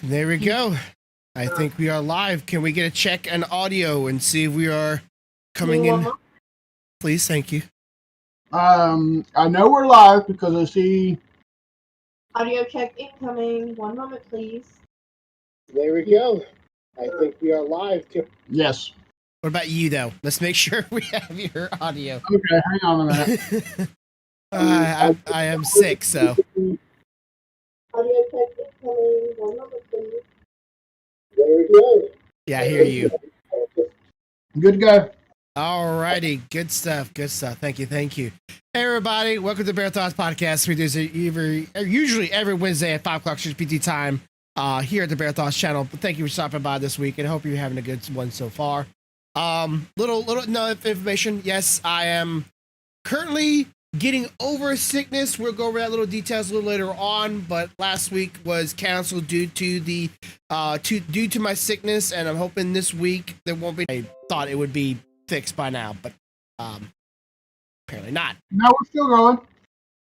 There we go. I think we are live. Can we get a check on audio and see if we are coming in? Please, thank you. I know we're live because I see Audio check incoming. One moment, please. There we go. I think we are live too. yes. What about you, though? Let's make sure we have your audio. Okay, hang on a minute. I am sick, so. Audio check incoming. One moment, please. There we go. Yeah, I hear you. Good to go. Alrighty, good stuff, good stuff. Thank you. Hey, everybody, welcome to BearThoughts podcast. We do this usually every Wednesday at 5 o'clock PT time here at the BearThoughts channel. But thank you for stopping by this week, and I hope you're having a good one so far. Little information. Yes, I am currently getting over sickness. We'll go over that little details a little later on. But last week was canceled due to my sickness, and I'm hoping this week there won't be. I thought it would be fixed by now, but apparently not. No, we're still going.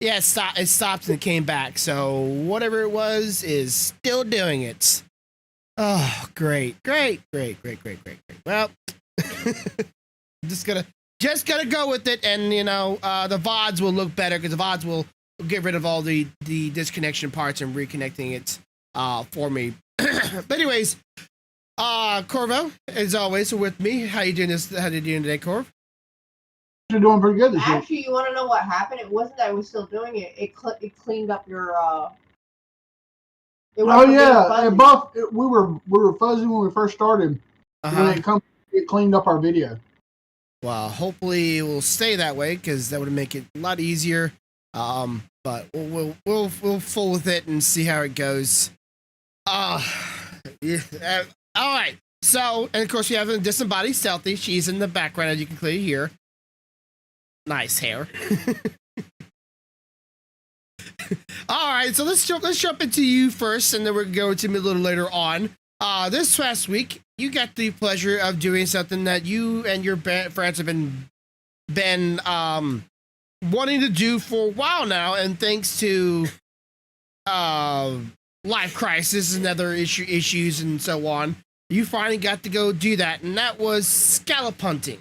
Yeah, it stopped and it came back. So whatever it was is still doing it. Oh, great. Well, just gonna go with it, and the VODs will look better because the VODs will get rid of all the disconnection parts and reconnecting it for me. But anyways, Corvo, as always, with me. How you doing today, Corv? You're doing pretty good this week. Actually, you want to know what happened? It wasn't that I was still doing it. It cleaned up your. Oh yeah, we were fuzzy when we first started. When it cleaned up our video. Well, hopefully it will stay that way because that would make it a lot easier. But we'll fool with it and see how it goes. Yeah. All right. So, and of course, we have a disembodied Stealthy. She's in the background, as you can clearly hear. Nice hair. All right. So let's jump into you first, and then we're going to me a little later on. This past week, you got the pleasure of doing something that you and your friends have been wanting to do for a while now, and thanks to life crisis and other issues and so on, you finally got to go do that, and that was scallop hunting.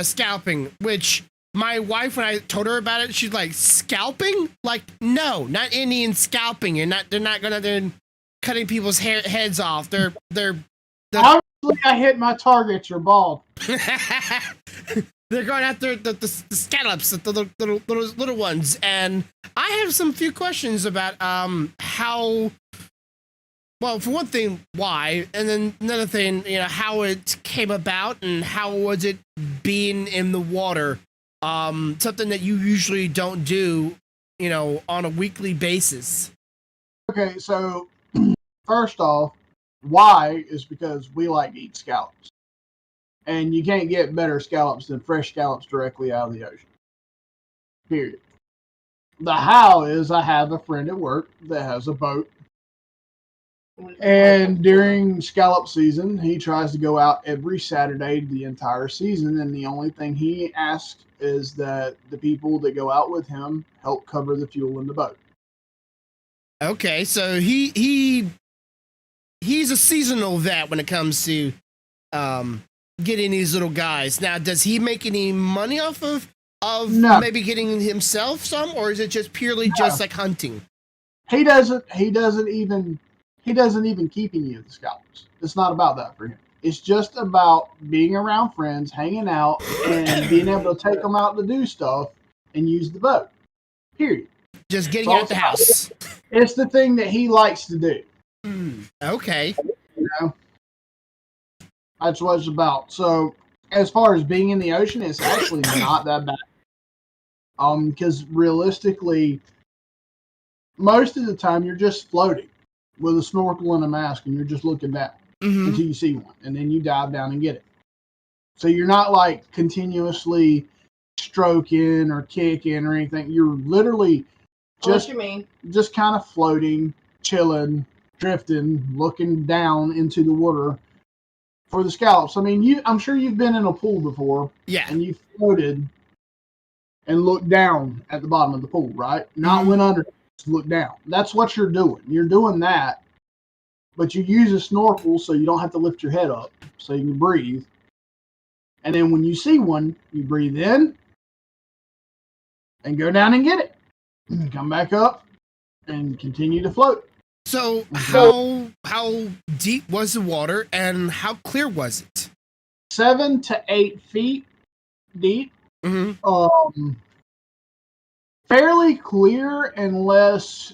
Scalping, which my wife, when I told her about it, she's like, scalping? Like, no, not Indian scalping. They're not going to cutting people's heads off. They're obviously I hit my targets. You're bald. They're going after the scallops, the little ones, and I have some few questions about how. Well, for one thing, why, and then another thing, how it came about and how was it being in the water, something that you usually don't do, on a weekly basis. Okay, so first off, why is because we like to eat scallops. And you can't get better scallops than fresh scallops directly out of the ocean. Period. The how is I have a friend at work that has a boat. And during scallop season, he tries to go out every Saturday the entire season. And the only thing he asks is that the people that go out with him help cover the fuel in the boat. Okay, so he's a seasonal vet when it comes to getting these little guys. Now, does he make any money off of no. Maybe getting himself some, or is it just purely just like hunting? He doesn't even keep any of the scallops. It's not about that for him. It's just about being around friends, hanging out, and being able to take them out to do stuff and use the boat. Period. Just getting out the house. It's the thing that he likes to do. Okay. That's what it's about. So, as far as being in the ocean, it's actually not that bad. Because realistically, most of the time you're just floating with a snorkel and a mask, and you're just looking down until you see one, and then you dive down and get it. So you're not like continuously stroking or kicking or anything. You're literally just kind of floating, chilling, drifting, looking down into the water for the scallops. I mean, I'm sure you've been in a pool before, and you floated and looked down at the bottom of the pool, right? Not went under. Just look down. That's what you're doing. You're doing that, but you use a snorkel so you don't have to lift your head up, so you can breathe. And then when you see one, you breathe in and go down and get it. And come back up and continue to float. So how deep was the water and how clear was it? 7 to 8 feet deep. Fairly clear unless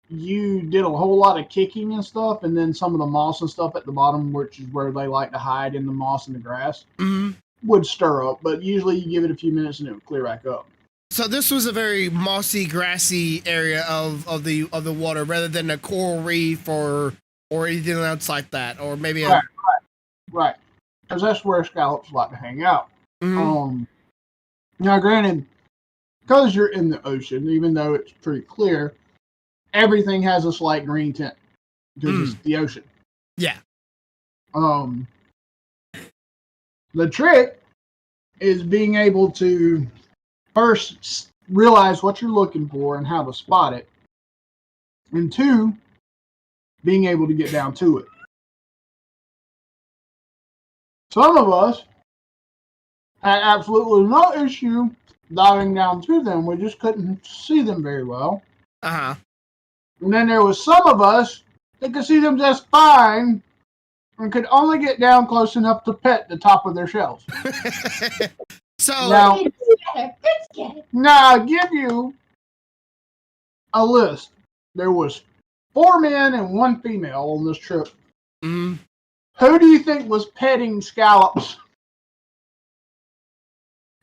you did a whole lot of kicking and stuff, and then some of the moss and stuff at the bottom, which is where they like to hide in the moss and the grass, would stir up. But usually you give it a few minutes and it would clear back up. So this was a very mossy, grassy area of the water, rather than a coral reef or anything else like that, or maybe right, because that's where scallops like to hang out. Now, granted, because you're in the ocean, even though it's pretty clear, everything has a slight green tint because it's the ocean. Yeah. The trick is being able to first realize what you're looking for and how to spot it, and 2, being able to get down to it. Some of us had absolutely no issue diving down to them. We just couldn't see them very well. And then there was some of us that could see them just fine and could only get down close enough to pet the top of their shells. So now I'll give you a list. There was 4 men and 1 female on this trip. Who do you think was petting scallops?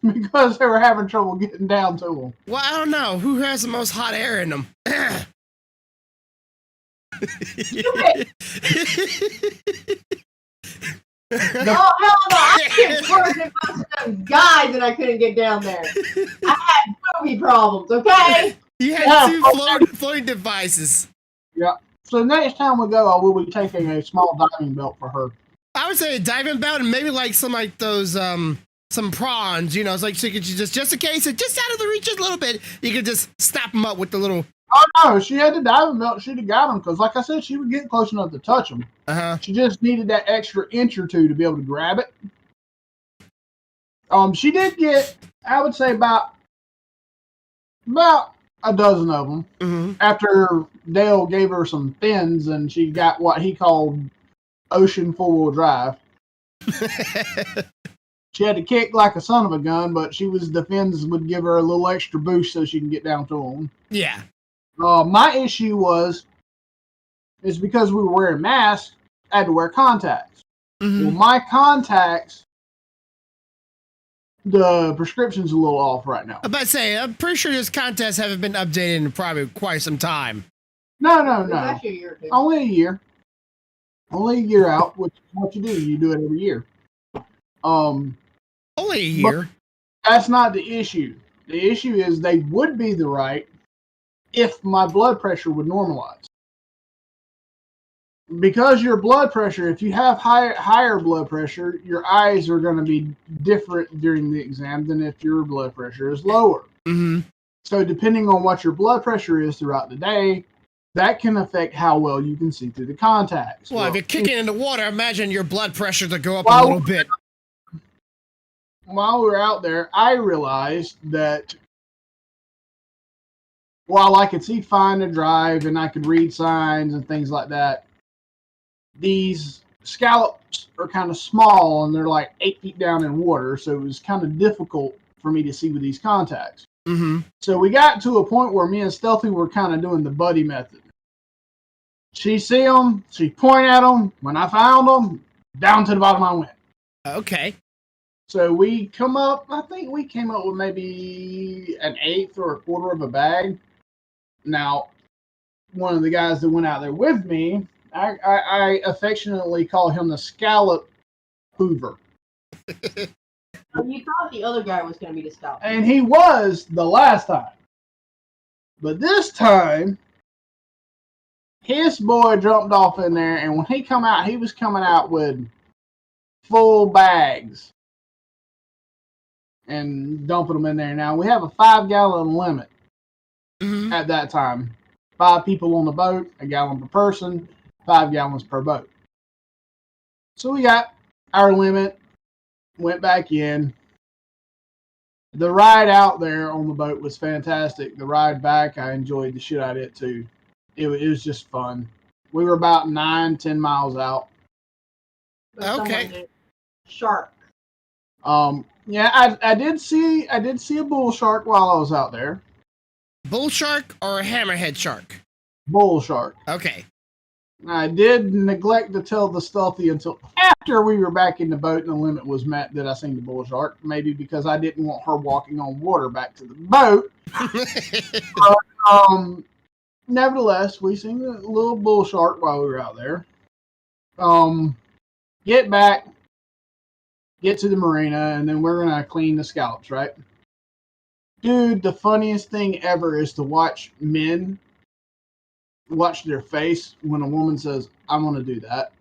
Because they were having trouble getting down to them. Well, I don't know. Who has the most hot air in them? Oh, hell no. I can't work about some guy that I couldn't get down there. I had booby problems, okay? You had 2 floating devices. Yeah. So next time we go, I will be taking a small diving belt for her. I would say a diving belt and maybe like some like those some prawns, it's like so you could just in case it just out of the reach just a little bit, you could just snap them up with the little. Oh no, she had the diving belt. She'd have got them because, like I said, she would get close enough to touch them. She just needed that extra inch or 2 to be able to grab it. She did get, I would say, about a dozen of them. After Dale gave her some fins, and she got what he called ocean 4-wheel drive. She had to kick like a son of a gun, but the fins would give her a little extra boost so she can get down to them. Yeah. My issue is because we were wearing masks, I had to wear contacts. Well, my contacts, the prescription's a little off right now. I'm about to say, I'm pretty sure those contacts haven't been updated in probably quite some time. No. Actually a year or 2. Only a year. Only a year out, which is what you do. You do it every year. Only a year? That's not the issue. The issue is they would be the right if my blood pressure would normalize. Because your blood pressure, if you have higher blood pressure, your eyes are going to be different during the exam than if your blood pressure is lower. So depending on what your blood pressure is throughout the day, that can affect how well you can see through the contacts. Well, if you're kicking in the water, imagine your blood pressure to go up a little bit. While we were out there, I realized that while I could see fine to drive and I could read signs and things like that, these scallops are kind of small and they're like 8 feet down in water, so it was kind of difficult for me to see with these contacts. So we got to a point where me and Stealthy were kind of doing the buddy method. She see them, she point at them. When I found them, down to the bottom I went. Okay. So we come up, I think we came up with maybe an 1/8 or a 1/4 of a bag. Now, one of the guys that went out there with me, I affectionately call him the Scallop Hoover. You thought the other guy was going to be the scout. And he was the last time. But this time, his boy jumped off in there, and when he come out, he was coming out with full bags and dumping them in there. Now, we have a 5-gallon limit at that time. 5 people on the boat, a gallon per person, 5 gallons per boat. So we got our limit, went back in. The ride out there on the boat was fantastic. The ride back, I enjoyed the shit out of it too. It was just fun. We were about 9-10 miles out. Okay. Shark. Yeah, I did see a bull shark while I was out there. Bull shark or a hammerhead shark? Bull shark. Okay. I did neglect to tell the stealthy until after we were back in the boat and the limit was met that I seen the bull shark. Maybe because I didn't want her walking on water back to the boat. Nevertheless, we seen a little bull shark while we were out there. Get back, get to the marina, and then we're gonna clean the scallops, right? Dude, the funniest thing ever is to watch men watch their face when a woman says, I'm gonna do that.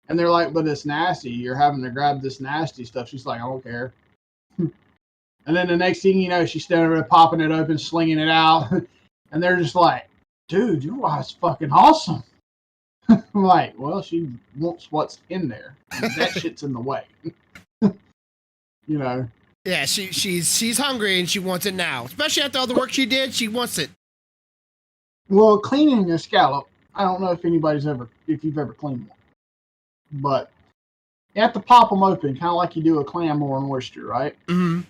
And they're like, but it's nasty. You're having to grab this nasty stuff. She's like, I don't care. And then the next thing you know, she's standing there popping it open, slinging it out. And they're just like, dude, your wife's fucking awesome. I'm like, well, she wants what's in there. That shit's in the way. You know. Yeah, she's hungry and she wants it now. Especially after all the work she did, she wants it. Well, cleaning a scallop, I don't know if you've ever cleaned one, but you have to pop them open, kind of like you do a clam or an oyster, right? Mm-hmm.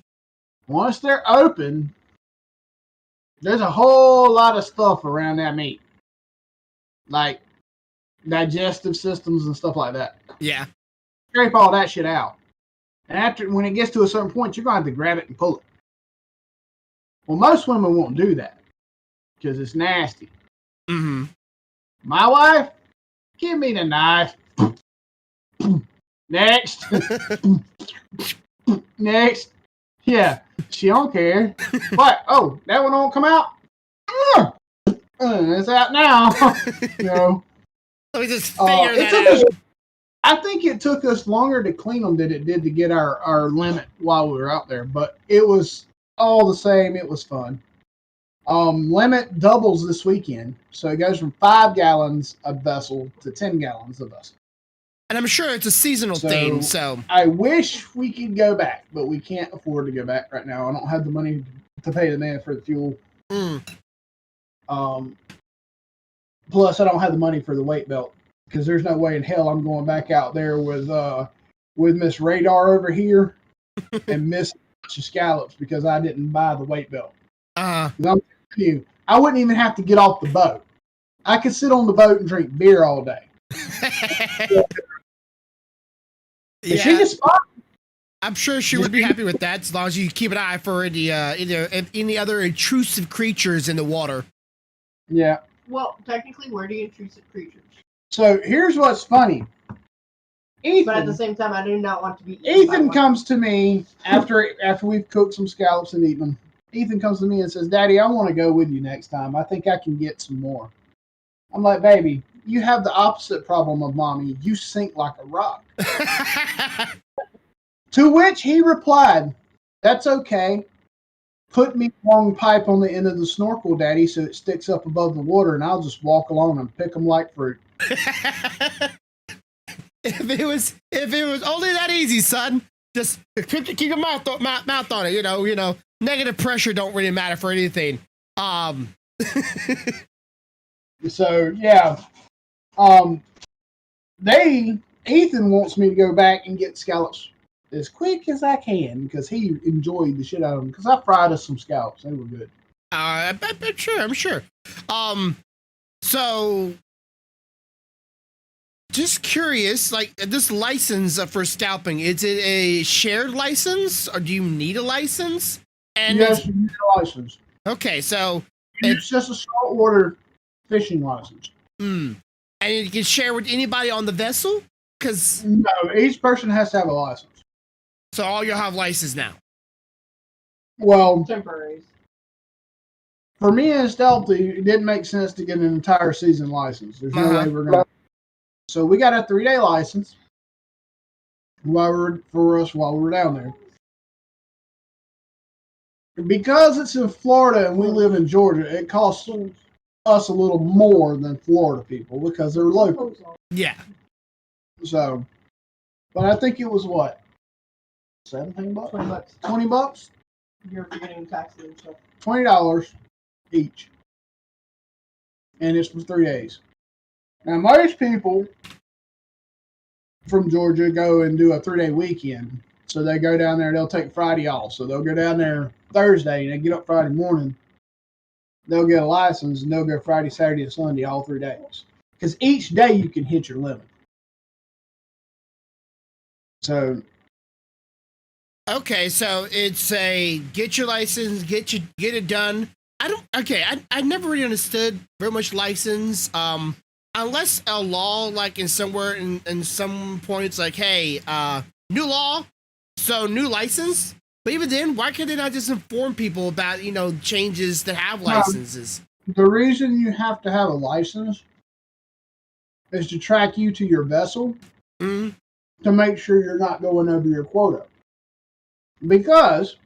Once they're open, there's a whole lot of stuff around that meat, like digestive systems and stuff like that. Yeah. Scrape all that shit out. And when it gets to a certain point, you're going to have to grab it and pull it. Well, most women won't do that because it's nasty. Mm-hmm. My wife, give me the knife. Next. Next. Yeah, she don't care. What? Oh, that one don't come out? It's out now. You know. Let me just figure that out. I think it took us longer to clean them than it did to get our limit while we were out there, but it was all the same. It was fun. Limit doubles this weekend, so it goes from 5 gallons a vessel to 10 gallons a vessel. And I'm sure it's a seasonal thing, so I wish we could go back, but we can't afford to go back right now. I don't have the money to pay the man for the fuel. Plus, I don't have the money for the weight belt because there's no way in hell I'm going back out there with Miss Radar over here and miss a bunch of scallops because I didn't buy the weight belt. I'm telling you, I wouldn't even have to get off the boat. I could sit on the boat and drink beer all day. Yeah. She just I'm sure she would be happy with that as long as you keep an eye for any other intrusive creatures in the water. Yeah. Well, technically, we're the intrusive creatures. So here's what's funny. Ethan, but at the same time, I do not want to be. Ethan comes to me after we've cooked some scallops and eaten them. Ethan comes to me and says, "Daddy, I want to go with you next time. I think I can get some more." I'm like, "Baby, you have the opposite problem of mommy. You sink like a rock." To which he replied, "That's okay. Put me a long pipe on the end of the snorkel, Daddy, so it sticks up above the water, and I'll just walk along and pick them like fruit." If it was only that easy, son, just keep your mouth on it. You know, negative pressure don't really matter for anything. So yeah, Ethan wants me to go back and get scallops as quick as I can because he enjoyed the shit out of them. Because I fried us some scallops; they were good. I'm sure. So just curious, like this license for scalping, is it a shared license or do you need a license? And yes, you need a license. Okay, so it's just a saltwater fishing license. And you can share with anybody on the vessel? Because no, each person has to have a license. So all you'll have license now. Well, temporaries. For me and Stealthy, it didn't make sense to get an entire season license. There's no way we're going to. So we got a 3-day license while we were down there. Because it's in Florida and we live in Georgia, it costs us a little more than Florida people because they're local. Yeah. So, but I think it was what, $17? $20. $20? You're forgetting taxes and stuff. $20 each, and it's for 3 days. Now, most people from Georgia go and do a 3-day weekend. So they go down there, they'll take Friday off. So they'll go down there Thursday and they get up Friday morning. They'll get a license and they'll go Friday, Saturday, and Sunday, all 3 days. Because each day you can hit your limit. So. Okay, so it's a get your license, get it done. I never really understood very much license. Unless a law, like in somewhere in some points, like, hey, new law, so new license. But even then, why can't they not just inform people about, changes that have licenses? The reason you have to have a license is to track you to your vessel to make sure you're not going over your quota. Because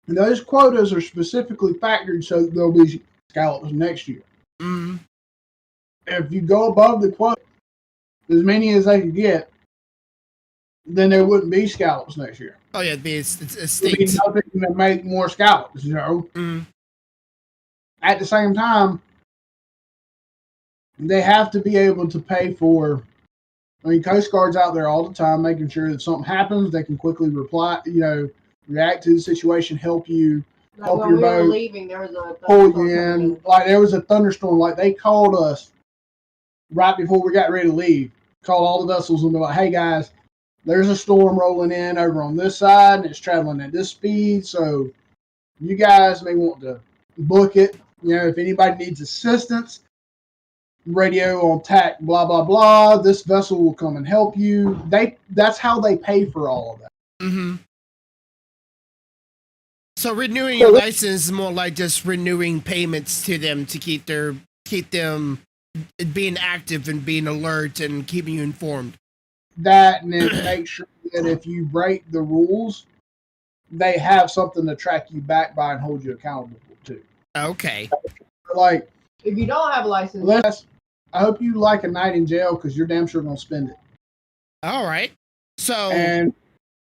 those quotas are specifically factored so there'll be scallops next year. If you go above the quota, as many as they can get, then there wouldn't be scallops next year. Oh yeah, it's There'd state. be nothing to make more scallops, At the same time, they have to be able to pay for. I mean, Coast Guard's out there all the time, making sure that something happens, they can quickly reply, react to the situation, help you, Like help when your we were boat, leaving, there was a pull thunderstorm you coming in. Like there was a thunderstorm. Like they called us right before we got ready to leave. Called all the vessels and be like, "Hey guys, there's a storm rolling in over on this side, and it's traveling at this speed. So you guys may want to book it. If anybody needs assistance, radio on tack, blah blah blah. This vessel will come and help you." That's how they pay for all of that. So renewing your license is more like just renewing payments to them to keep them being active and being alert and keeping you informed. That, and then make sure that if you break the rules, they have something to track you back by and hold you accountable to. Okay. Like, if you don't have a license, I hope you like a night in jail because you're damn sure gonna spend it. All right. So, and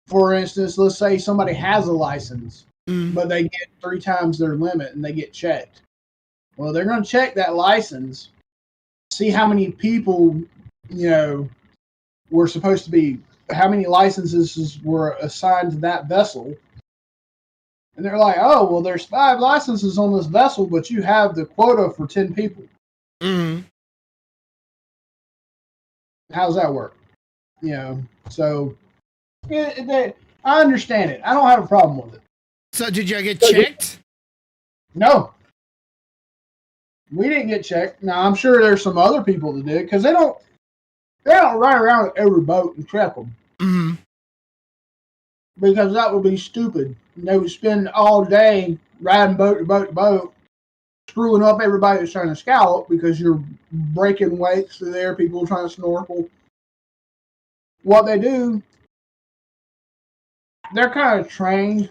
for instance, let's say somebody has a license, but they get 3 times their limit and they get checked. Well, they're gonna check that license, see how many people, were supposed to be, how many licenses were assigned to that vessel. And they're like, oh, well, there's 5 licenses on this vessel, but you have the quota for 10 people. How's that work? So I understand it. I don't have a problem with it. So did you get checked? No. We didn't get checked. Now, I'm sure there's some other people that did, because they don't ride around with every boat and check them. Because that would be stupid. They would spend all day riding boat to boat to boat, screwing up everybody that's trying to scallop because you're breaking wakes through there, people trying to snorkel. What they do, they're kind of trained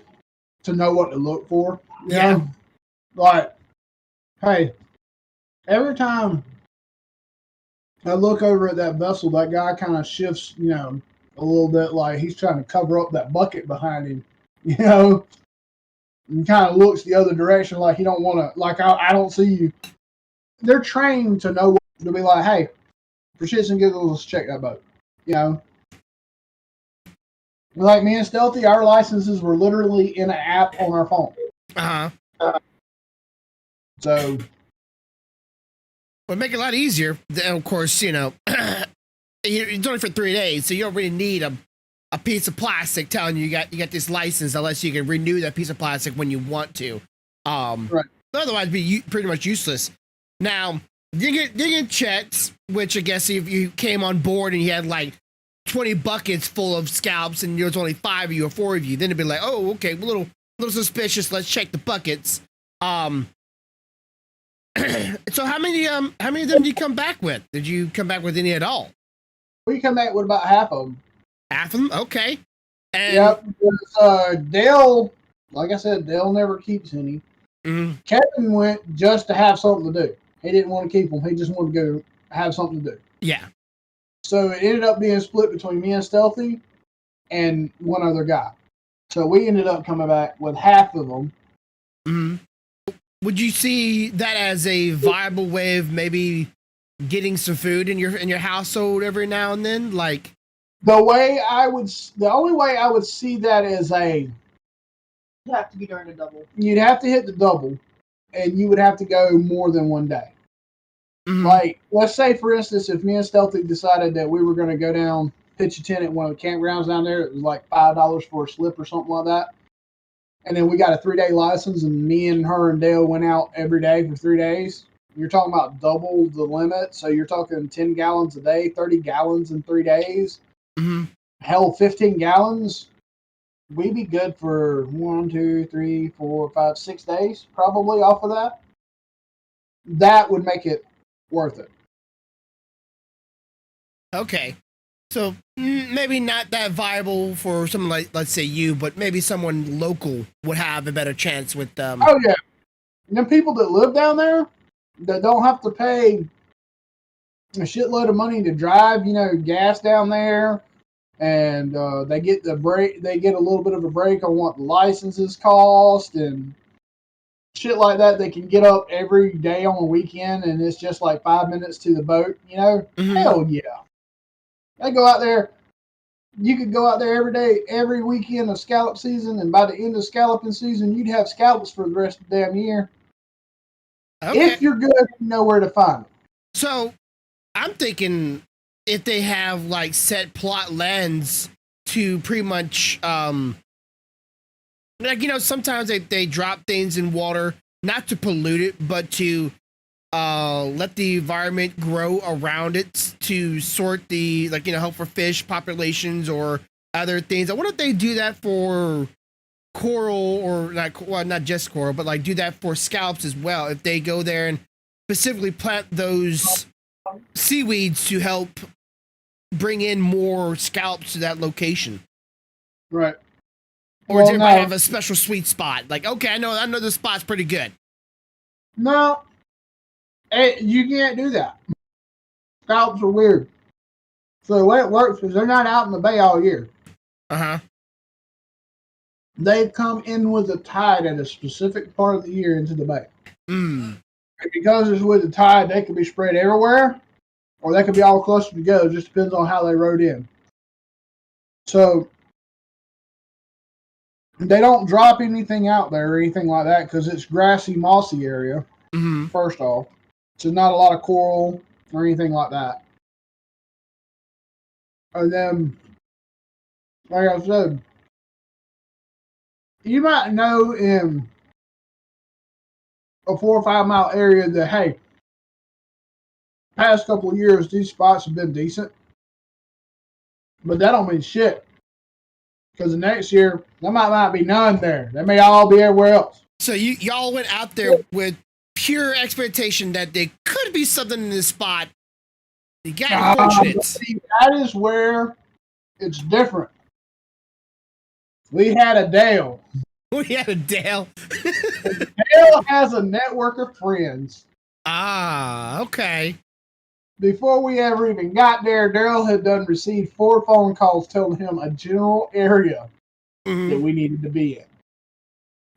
to know what to look for. Yeah. Like, hey, every time I look over at that vessel, that guy kind of shifts, a little bit, like he's trying to cover up that bucket behind him, and kind of looks the other direction like he don't want to, like, I don't see you. They're trained to know to be like, hey, for shits and giggles, let's check that boat. Like me and Stealthy, our licenses were literally in an app on our phone. So, would make it a lot easier. And of course, it's only for 3 days, so you don't really need a piece of plastic telling you got this license unless you can renew that piece of plastic when you want to. Right. Otherwise, it'd be pretty much useless. Now, you get checked, which I guess if you came on board and you had like 20 buckets full of scalps and there was only 5 of you or 4 of you, then it'd be like, oh, okay, a little suspicious. Let's check the buckets. So how many of them did you come back with? Did you come back with any at all? We come back with about half of them. Half of them? Okay. And yep. Dale, like I said, Dale never keeps any. Mm-hmm. Kevin went just to have something to do. He didn't want to keep them. He just wanted to go have something to do. Yeah. So it ended up being split between me and Stealthy and one other guy. So we ended up coming back with half of them. Mm-hmm. Would you see that as a viable way of maybe getting some food in your household every now and then? Like the only way I would see that as You have to be during a double. you'd have to hit the double, and you would have to go more than one day. mm-hmm. Like, let's say, for instance, if me and Stealthy decided that we were going to go down, pitch a tent at one of the campgrounds down there, it was like $5 for a slip or something like that. And then we got a 3-day license, and me and her and Dale went out every day for 3 days. You're talking about double the limit. So you're talking 10 gallons a day, 30 gallons in 3 days. Mm-hmm. Hell, 15 gallons. We'd be good for 1, 2, 3, 4, 5, 6 days, probably off of that. That would make it worth it. Okay. So maybe not that viable for someone like, let's say you, but maybe someone local would have a better chance with Oh, yeah. And then people that live down there that don't have to pay a shitload of money to drive, gas down there, and they get a little bit of a break on what the licenses cost and shit like that. They can get up every day on a weekend, and it's just like 5 minutes to the boat. Mm-hmm. Hell yeah. They go out there. You could go out there every day, every weekend of scallop season, and by the end of scalloping season, you'd have scallops for the rest of the damn year. Okay. If you're good, you know where to find them. So I'm thinking if they have like set plot lands to pretty much sometimes they drop things in water not to pollute it but to let the environment grow around it to sort the help for fish populations or other things. I wonder if they do that for coral or not just coral, but like do that for scallops as well. If they go there and specifically plant those seaweeds to help bring in more scallops to that location. Right. Or does everybody have a special sweet spot? Like, okay, I know this spot's pretty good. No. You can't do that. Scallops are weird. So the way it works is they're not out in the bay all year. Uh-huh. They come in with the tide at a specific part of the year into the bay. Mm. And because it's with the tide, they can be spread everywhere, or they could be all clustered together. It just depends on how they rode in. So they don't drop anything out there or anything like that because it's grassy, mossy area, Mm-hmm. first off. So not a lot of coral or anything like that. And then, like I said, you might know in a 4 or 5 mile area that, hey, past couple of years, these spots have been decent. But that don't mean shit. Because the next year, there might not be none there. They may all be everywhere else. So y'all went out there with pure expectation that there could be something in this spot. You got unfortunate. See, that is where it's different. We had a Dale. We had a Dale. Dale has a network of friends. Ah, okay. Before we ever even got there, Daryl had received 4 phone calls telling him a general area that we needed to be in.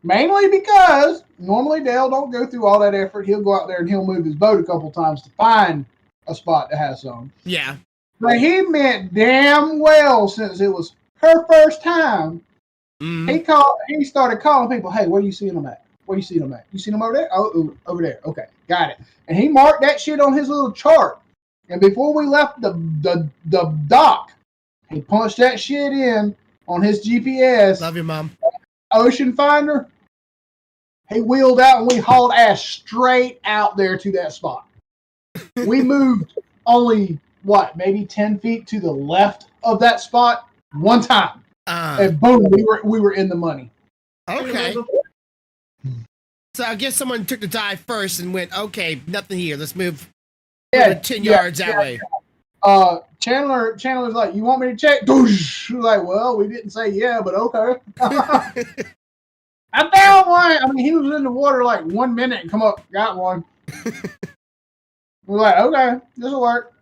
Mainly because normally Dale don't go through all that effort. He'll go out there and he'll move his boat a couple times to find a spot that has some. Yeah. But he meant damn well, since it was her first time, he started calling people, hey, where you seeing them at? Where you seeing them at? You seen them over there? Oh, over there. Okay, got it. And he marked that shit on his little chart. And before we left the dock, he punched that shit in on his GPS. Love you, Mom. Ocean Finder. He wheeled out and we hauled ass straight out there to that spot. We moved only, maybe 10 feet to the left of that spot one time. And boom, we were in the money. Okay. So I guess someone took the dive first and went, okay, nothing here. Let's move 10 yards that way. Chandler's like, you want me to check? We're like, well, we didn't say yeah, but okay. I found one. I mean, he was in the water like 1 minute and come up, got one. We're like, okay, this will work.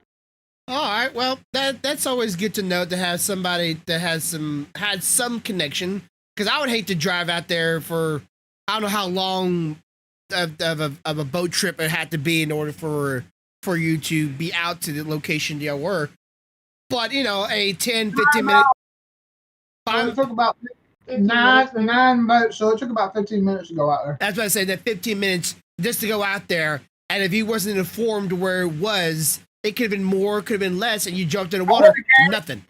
All right, well, that's always good to know, to have somebody that had some connection. Because I would hate to drive out there for, I don't know how long of a boat trip it had to be in order for you to be out to the location you were. But, you know, a 10, 15 minute. So it took about 9 boats, so it took about 15 minutes to go out there. That's what I said, that 15 minutes just to go out there. And if he wasn't informed where it was, it could have been more, could have been less, and you jumped in the water, nothing.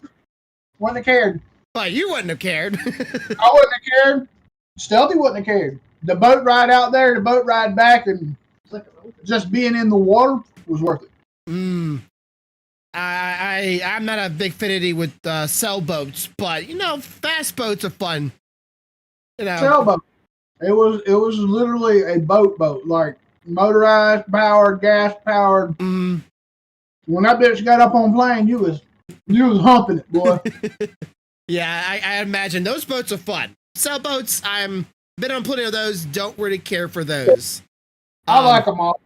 Wouldn't have cared. But you wouldn't have cared. I wouldn't have cared. Stealthy wouldn't have cared. The boat ride out there, the boat ride back, and just being in the water was worth it. I'm not a big affinity with sailboats, but you know, fast boats are fun. You know, Sailboat. It was literally a boat, like motorized, powered, gas powered. When that bitch got up on plane, you was humping it, boy. Yeah, I imagine those boats are fun. Sailboats, I'm been on plenty of those. Don't really care for those. I like them all.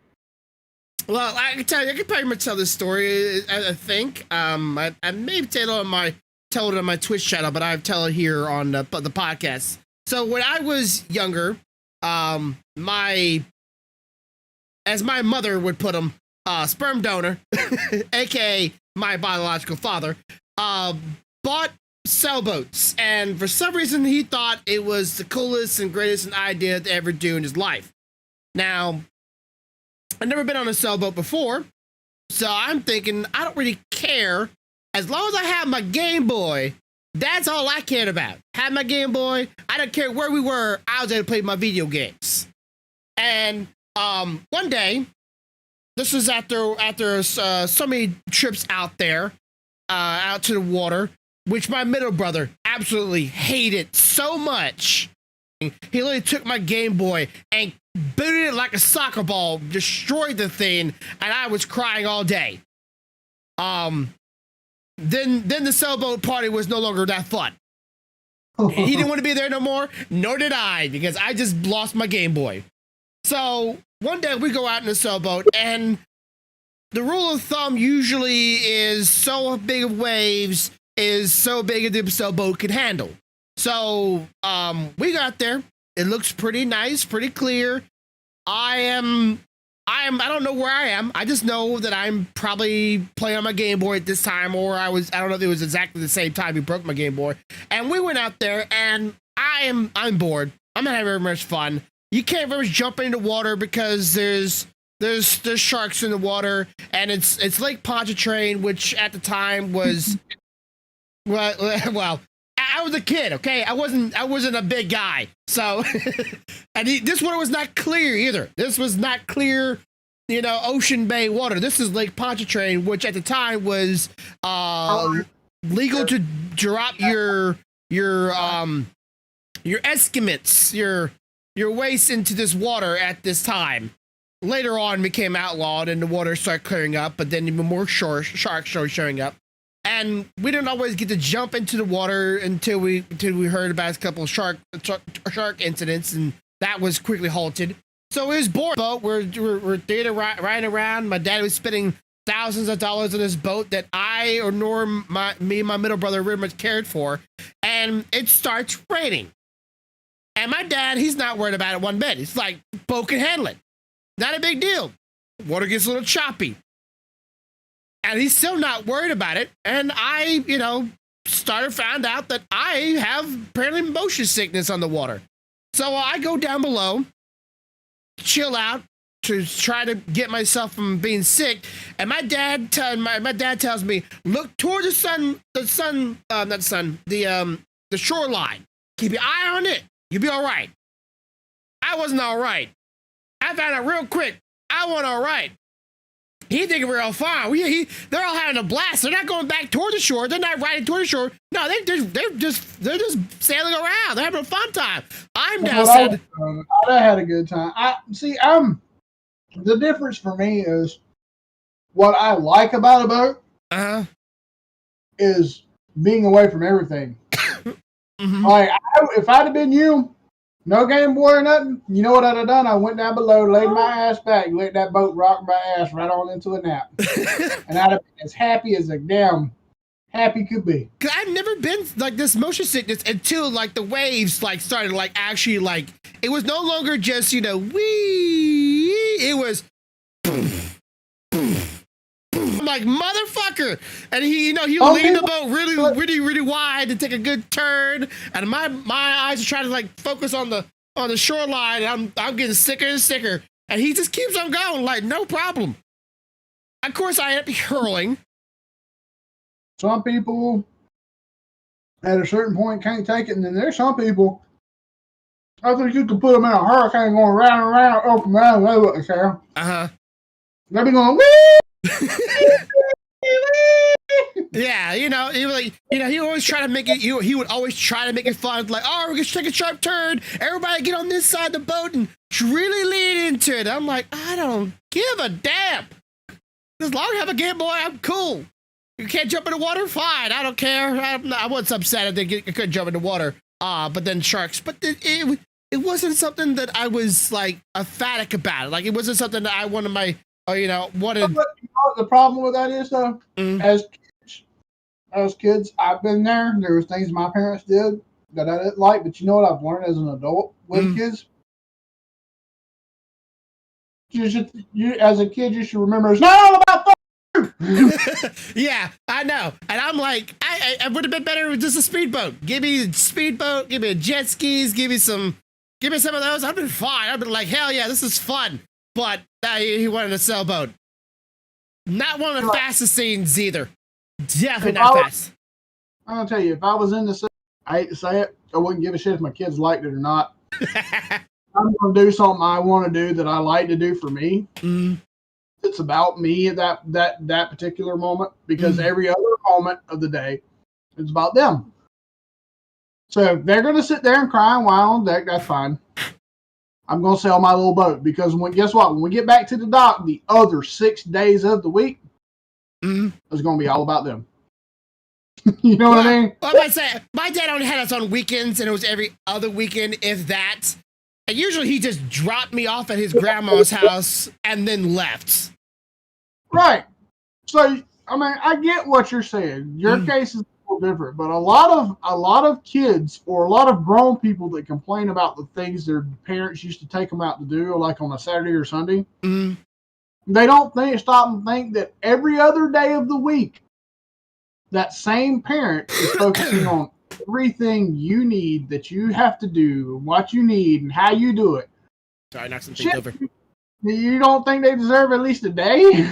Well, I can tell you, I can pretty much tell this story. I think I maybe tell it on my Twitch channel, but I tell it here on the podcast. So when I was younger, as my mother would put them, sperm donor, aka my biological father, bought sailboats, and for some reason he thought it was the coolest and greatest idea to ever do in his life. Now, I've never been on a sailboat before, so I'm thinking I don't really care. As long as I have my Game Boy, that's all I cared about. Have my Game Boy. I don't care where we were. I was able to play my video games. And one day, this was after so many trips out there, out to the water, which my middle brother absolutely hated so much. He literally took my Game Boy and booted it like a soccer ball, destroyed the thing, and I was crying all day. Then the sailboat party was no longer that fun. He didn't want to be there no more, nor did I, because I just lost my Game Boy. So one day we go out in a sailboat, and the rule of thumb usually is so big of waves is so big as the sailboat can handle. So we got there. It looks pretty nice, pretty clear. I don't know where I am. I just know that I'm probably playing on my Game Boy at this time, or I don't know if it was exactly the same time he broke my Game Boy. And we went out there, and I'm bored. I'm not having very much fun. You can't very much jump into water because there's sharks in the water, and it's Lake Pontchartrain, which at the time was well, I was a kid, okay? I wasn't a big guy. So, and this water was not clear either. This was not clear, you know, Ocean Bay water. This is Lake Pontchartrain, which at the time was legal to drop your excrements, your waste into this water at this time. Later on, became outlawed, and the water started clearing up. But then even more sharks started showing up. And we didn't always get to jump into the water until we heard about a couple of shark incidents, and that was quickly halted. So it was boring. Boat, we're there riding around. My dad was spending thousands of dollars on this boat that me and my middle brother very much cared for, and it starts raining. And my dad, he's not worried about it one bit. He's like, boat can handle it. Not a big deal. Water gets a little choppy. And he's still not worried about it. And I, found out that I have apparently motion sickness on the water. So I go down below, chill out to try to get myself from being sick. And my dad tells me, look toward the shoreline. Keep your eye on it. You'll be all right. I wasn't all right. I found out real quick. I wasn't all right. He thinking we're all fine. They're all having a blast. They're not going back toward the shore. They're not riding toward the shore. No, they're just sailing around. They're having a fun time. I'm downside. I had a good time. The difference for me is what I like about a boat is being away from everything. Mm-hmm. Like if I'd have been you, No Game Boy or nothing. You know what I'd have done? I went down below, laid my ass back, let that boat rock my ass right on into a nap. And I'd have been as happy as a damn happy could be. Cause I've never been like this motion sickness until like the waves like started like actually like it was no longer just, you know, wee, it was I'm like motherfucker, and he, you know, he would lean the boat really wide to take a good turn, and my eyes are trying to like focus on the shoreline, and I'm getting sicker and sicker, and he just keeps on going like no problem. Of course, I end up hurling. Some people at a certain point can't take it, and then there's some people. I think you could put them in a hurricane going round and round, up and down, what they say. They'll be going, woo! Yeah, you know, he always try to make it. He would always try to make it fun. Like, oh, we're gonna take a sharp turn. Everybody get on this side of the boat and really lean into it. I'm like, I don't give a damn. As long as I have a Game Boy, I'm cool. You can't jump in the water, fine. I don't care. I wasn't upset that I couldn't jump in the water. But then sharks. But it wasn't something that I was like emphatic about. Like, it wasn't something that I wanted my. Or, you know, what the problem with that is, though, as kids, I've been there. There was things my parents did that I didn't like, but you know what I've learned as an adult with kids? As a kid, you should remember it's not all about fun. Yeah, I know. And I'm like, I would have been better with just a speedboat. Give me a speedboat, give me a jet skis, give me some of those. I've been fine. I've been like, hell yeah, this is fun. But he wanted a sailboat. Not one of the fastest scenes either. Definitely not fast. I'm going to tell you, if I was in the city, I hate to say it, I wouldn't give a shit if my kids liked it or not. I'm going to do something I want to do that I like to do for me. It's about me at that particular moment, because every other moment of the day, it's about them. So if they're going to sit there and cry and whine on deck, that's fine. I'm going to sell my little boat, because guess what? When we get back to the dock, the other 6 days of the week is going to be all about them. You know what I mean? Well, I might say, my dad only had us on weekends, and it was every other weekend, if that. And usually he just dropped me off at his grandma's house and then left. Right. So, I mean, I get what you're saying. Your case is a little different, but a lot of kids or a lot of grown people that complain about the things their parents used to take them out to do, like on a Saturday or Sunday, they don't stop and think that every other day of the week, that same parent is focusing on everything you need that you have to do, what you need, and how you do it. Sorry, knock some things over. You don't think they deserve at least a day?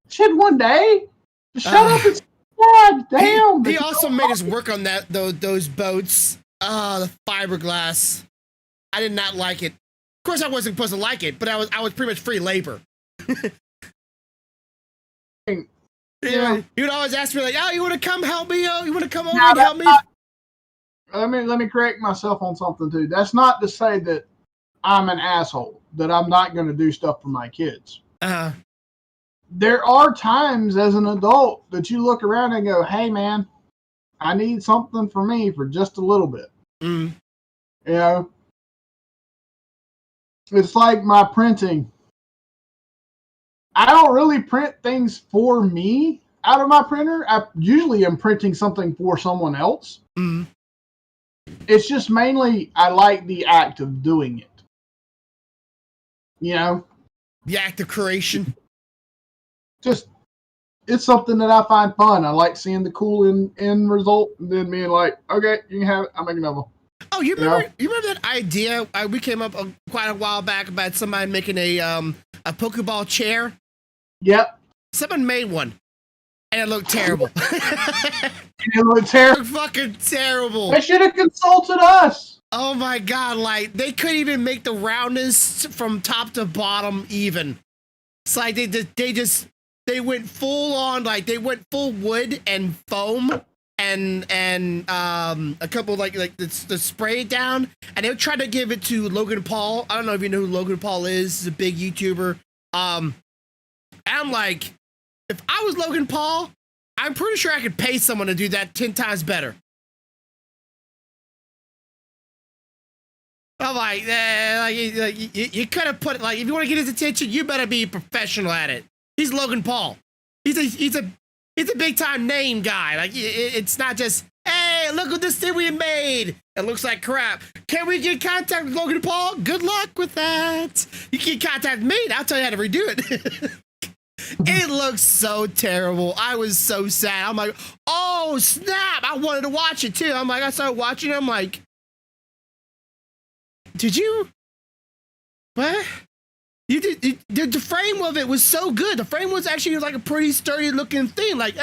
Shit, one day? Shut up and God damn. He also made us work on those boats. The fiberglass. I did not like it. Of course, I wasn't supposed to like it, but I was pretty much free labor. Yeah. He would always ask me like, "Oh, you want to come help me? Oh, you want to come over and help me?" Let me correct myself on something too. That's not to say that I'm an asshole, that I'm not going to do stuff for my kids. There are times as an adult that you look around and go, "Hey, man, I need something for me for just a little bit." You know, it's like my printing. I don't really print things for me out of my printer. I usually am printing something for someone else. It's just mainly I like the act of doing it. You know? The act of creation. Just, it's something that I find fun. I like seeing the cool end result, and then being like, okay, you can have it. I'll make another one. Oh, you remember that idea we came up quite a while back about somebody making a Pokeball chair? Yep. Someone made one, and it looked terrible. It looked terrible. Fucking terrible. They should have consulted us. Oh my god! Like they couldn't even make the roundness from top to bottom even. It's like they went full on, like they went full wood and foam and a couple like the spray down, and they tried to give it to Logan Paul. I don't know if you know who Logan Paul is. He's a big YouTuber. I'm like, if I was Logan Paul, I'm pretty sure I could pay someone to do that 10 times better. I'm like, you could have put it like, if you want to get his attention, you better be a professional at it. He's Logan Paul. He's a big time name guy. Like it's not just, hey, look at this thing we made. It looks like crap. Can we get in contact with Logan Paul? Good luck with that. You can contact me. I'll tell you how to redo it. It looks so terrible. I was so sad. I'm like, oh snap! I wanted to watch it too. I'm like, I started watching it. I'm like, did you? What? You did? The frame of it was so good. The frame was actually like a pretty sturdy looking thing. Like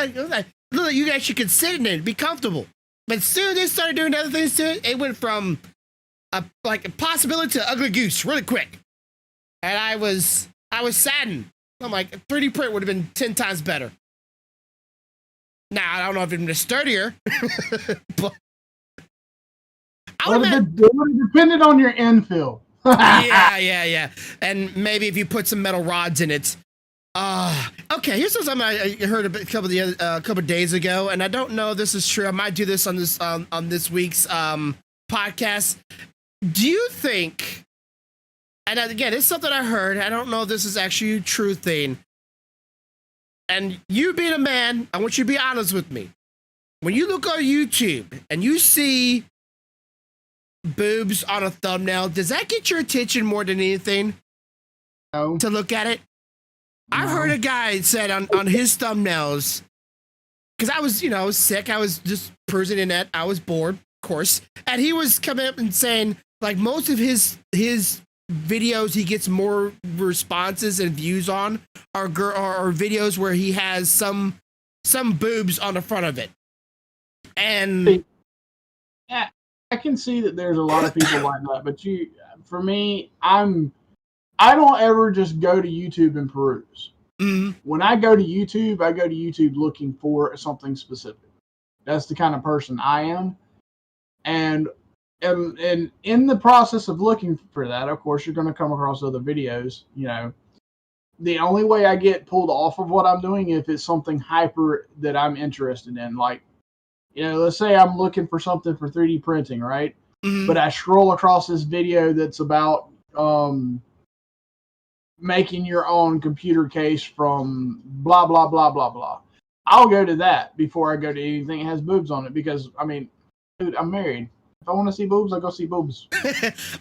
look, you actually could sit in it, be comfortable. But as soon as they started doing other things to it, it went from a possibility to ugly goose really quick. And I was saddened. I'm like, 3D print would have been 10 times better. Now I don't know if it would have been sturdier, but it would have depended on your infill. yeah. And maybe if you put some metal rods in it. Okay, here's something I heard a couple of days ago, and I don't know if this is true. I might do this on this week's podcast. Do you think? And again, it's something I heard. I don't know if this is actually a true thing. And you being a man, I want you to be honest with me. When you look on YouTube and you see boobs on a thumbnail, does that get your attention more than anything? No. To look at it? No. I've heard a guy said on his thumbnails, because I was sick. I was just perusing the net. I was bored, of course. And he was coming up and saying, like, most of his videos he gets more responses and views on are videos where he has some boobs on the front of it. And yeah, I can see that there's a lot of people like that, but for me, I don't ever just go to YouTube and peruse. Mm-hmm. When I go to YouTube looking for something specific. That's the kind of person I am. And in the process of looking for that, of course, you're going to come across other videos. You know, the only way I get pulled off of what I'm doing if it's something hyper that I'm interested in. Like, let's say I'm looking for something for 3D printing, right? Mm-hmm. But I scroll across this video that's about making your own computer case from blah, blah, blah, blah, blah. I'll go to that before I go to anything that has boobs on it because, I mean, dude, I'm married. If I want to see boobs, I go see boobs.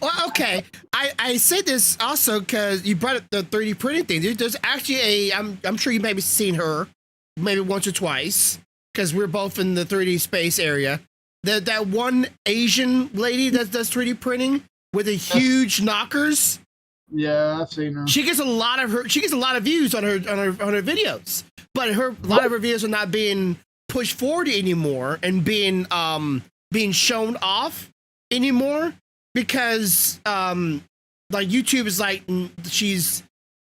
Well, okay. I say this also because you brought up the 3D printing thing. There's actually I'm sure you maybe seen her maybe once or twice because we're both in the 3D space area. That one Asian lady that does 3D printing with the huge knockers. Yeah, I've seen her. She gets a lot of views on her videos, but a lot of her videos are not being pushed forward anymore and being shown off anymore because like YouTube is like she's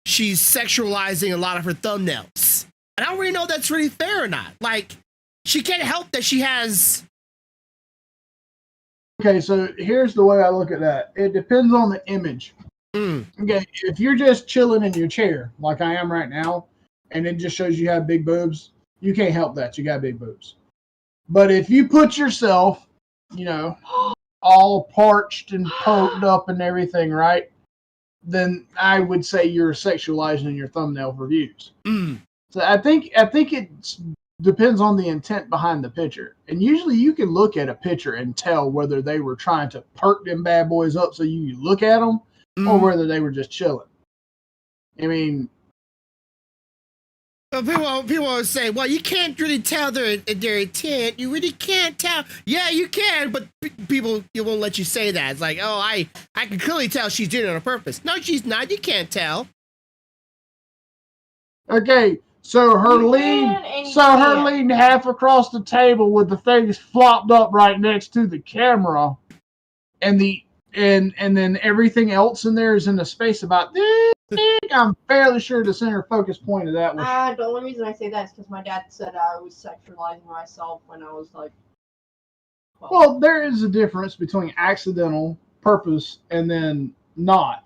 sexualizing a lot of her thumbnails. And I don't really know if that's really fair or not. Like she can't help that she has. Okay, so here's the way I look at that. It depends on the image. Okay, if you're just chilling in your chair like I am right now, and it just shows you have big boobs, you can't help that. You got big boobs. But if you put yourself, all parched and poked up and everything, right? Then I would say you're sexualizing your thumbnail for views. So I think it depends on the intent behind the picture. And usually you can look at a picture and tell whether they were trying to perk them bad boys up so you look at them or whether they were just chilling. I mean, people always say, well, you can't really tell their intent. You really can't tell. Yeah, you can, but people won't let you say that. It's like, oh, I can clearly tell she's doing it on purpose. No, she's not. You can't tell. Okay, so her leaned half across the table with the things flopped up right next to the camera, and then everything else in there is in the space about this. I'm fairly sure the center focus point of that was. The only reason I say that is because my dad said I was sexualizing myself when I was like 12. Well, there is a difference between accidental, purpose, and then not.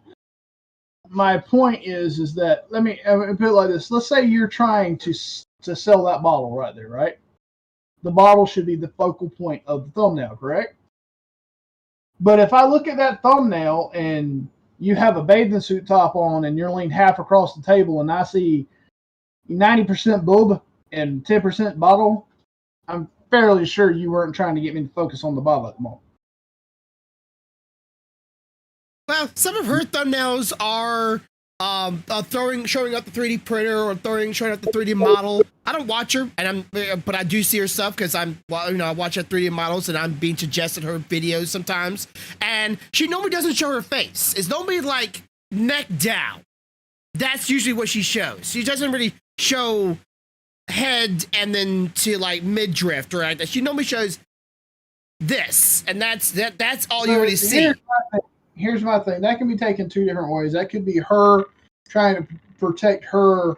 My point is that let me put it like this. Let's say you're trying to sell that bottle right there, right? The bottle should be the focal point of the thumbnail, correct? But if I look at that thumbnail and you have a bathing suit top on and you're leaned half across the table and I see 90% boob and 10% bottle, I'm fairly sure you weren't trying to get me to focus on the bottle at the moment. Well, some of her thumbnails are showing up the 3D printer or showing up the 3D model. I don't watch her, but I do see her stuff because I watch her 3D models and I'm being suggested her videos sometimes. And she normally doesn't show her face. It's normally like neck down. That's usually what she shows. She doesn't really show head and then to like midriff or like that. She normally shows this, and that's all you really see. Here's my thing. That can be taken two different ways. That could be her trying to protect her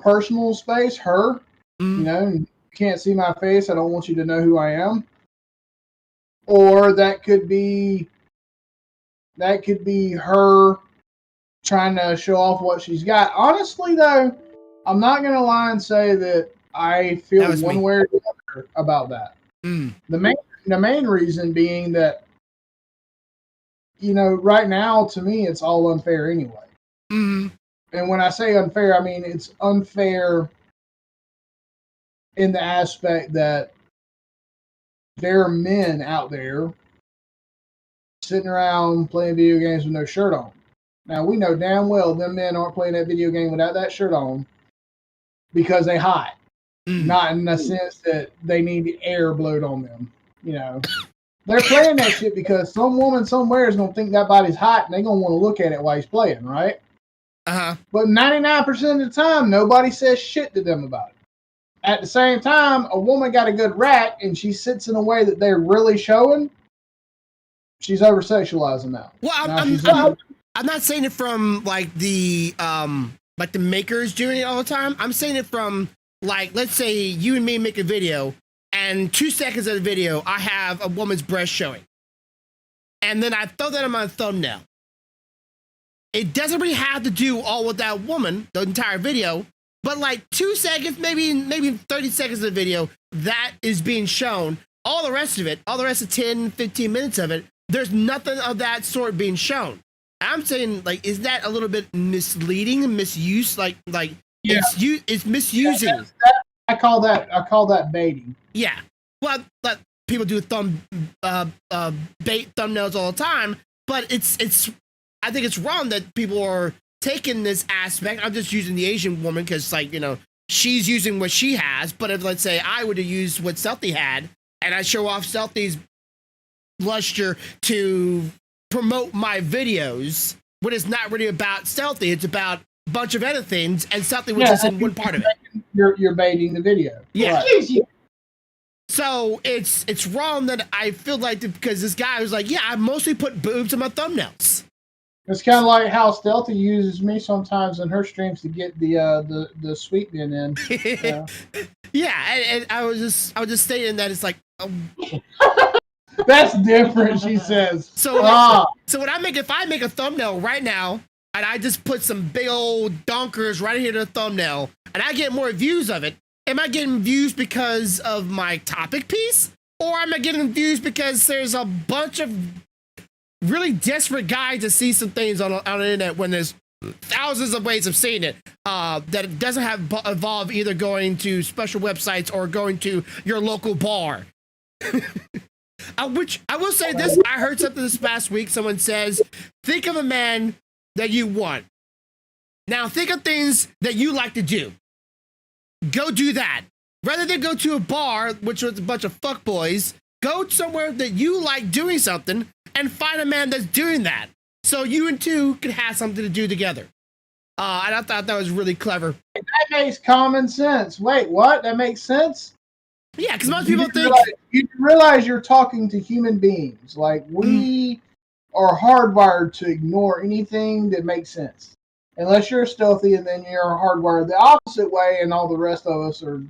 personal space, you know, you can't see my face. I don't want you to know who I am. Or that could be her trying to show off what she's got. Honestly, though, I'm not going to lie and say that I feel one way or the other about that. The main reason being that, you know, right now, to me, it's all unfair anyway. And when I say unfair, I mean it's unfair in the aspect that there are men out there sitting around playing video games with no shirt on. Now, we know damn well them men aren't playing that video game without that shirt on because they hot. Not in the sense that they need air blowed on them, you know. They're playing that shit because some woman somewhere is going to think that body's hot and they're going to want to look at it while he's playing, right? But 99% of the time, nobody says shit to them about it. At the same time, a woman got a good rack and she sits in a way that they're really showing, she's over-sexualizing now. Well, I'm not saying it from like the makers doing it all the time. I'm saying it from like, let's say you and me make a video and 2 seconds of the video, I have a woman's breast showing. And then I throw that on my thumbnail. It doesn't really have to do all with that woman, the entire video, but like 2 seconds, maybe 30 seconds of the video, that is being shown. All the rest of it, all the rest of 10, 15 minutes of it, there's nothing of that sort being shown. I'm saying, like, is that a little bit misleading and misuse? It's misusing. Yeah, I call that baiting. Yeah. Well, people do bait thumbnails all the time, but I think it's wrong that people are taking this aspect. I'm just using the Asian woman because, like, you know, she's using what she has. But if, let's say, I would have used what Stealthy had, and I show off Stealthy's luster to promote my videos, when it's not really about Stealthy, it's about a bunch of other things, and Stealthy was just in one part of it. You're baiting the video. Yeah. Right. So it's wrong that I feel like because this guy was like, yeah, I mostly put boobs on my thumbnails. It's kind of like how Stealthy uses me sometimes in her streams to get the sweet bin in. Yeah, yeah, and I was just stating that it's like. That's different, she says. So if I make a thumbnail right now and I just put some big old donkers right here to the thumbnail and I get more views of it, am I getting views because of my topic piece? Or am I getting views because there's a bunch of really desperate guys to see some things on the internet when there's thousands of ways of seeing it that it doesn't have involve either going to special websites or going to your local bar? Which I will say this, I heard something this past week. Someone says, think of a man that you want. Now think of things that you like to do. Go do that. Rather than go to a bar, which was a bunch of fuckboys, go somewhere that you like doing something and find a man that's doing that. So you and two can have something to do together. And I thought that was really clever. That makes common sense. Wait, what? That makes sense? Yeah, because most people think... You realize you're talking to human beings. Like, we are hardwired to ignore anything that makes sense. Unless you're Stealthy, and then you're hardwired the opposite way, and all the rest of us are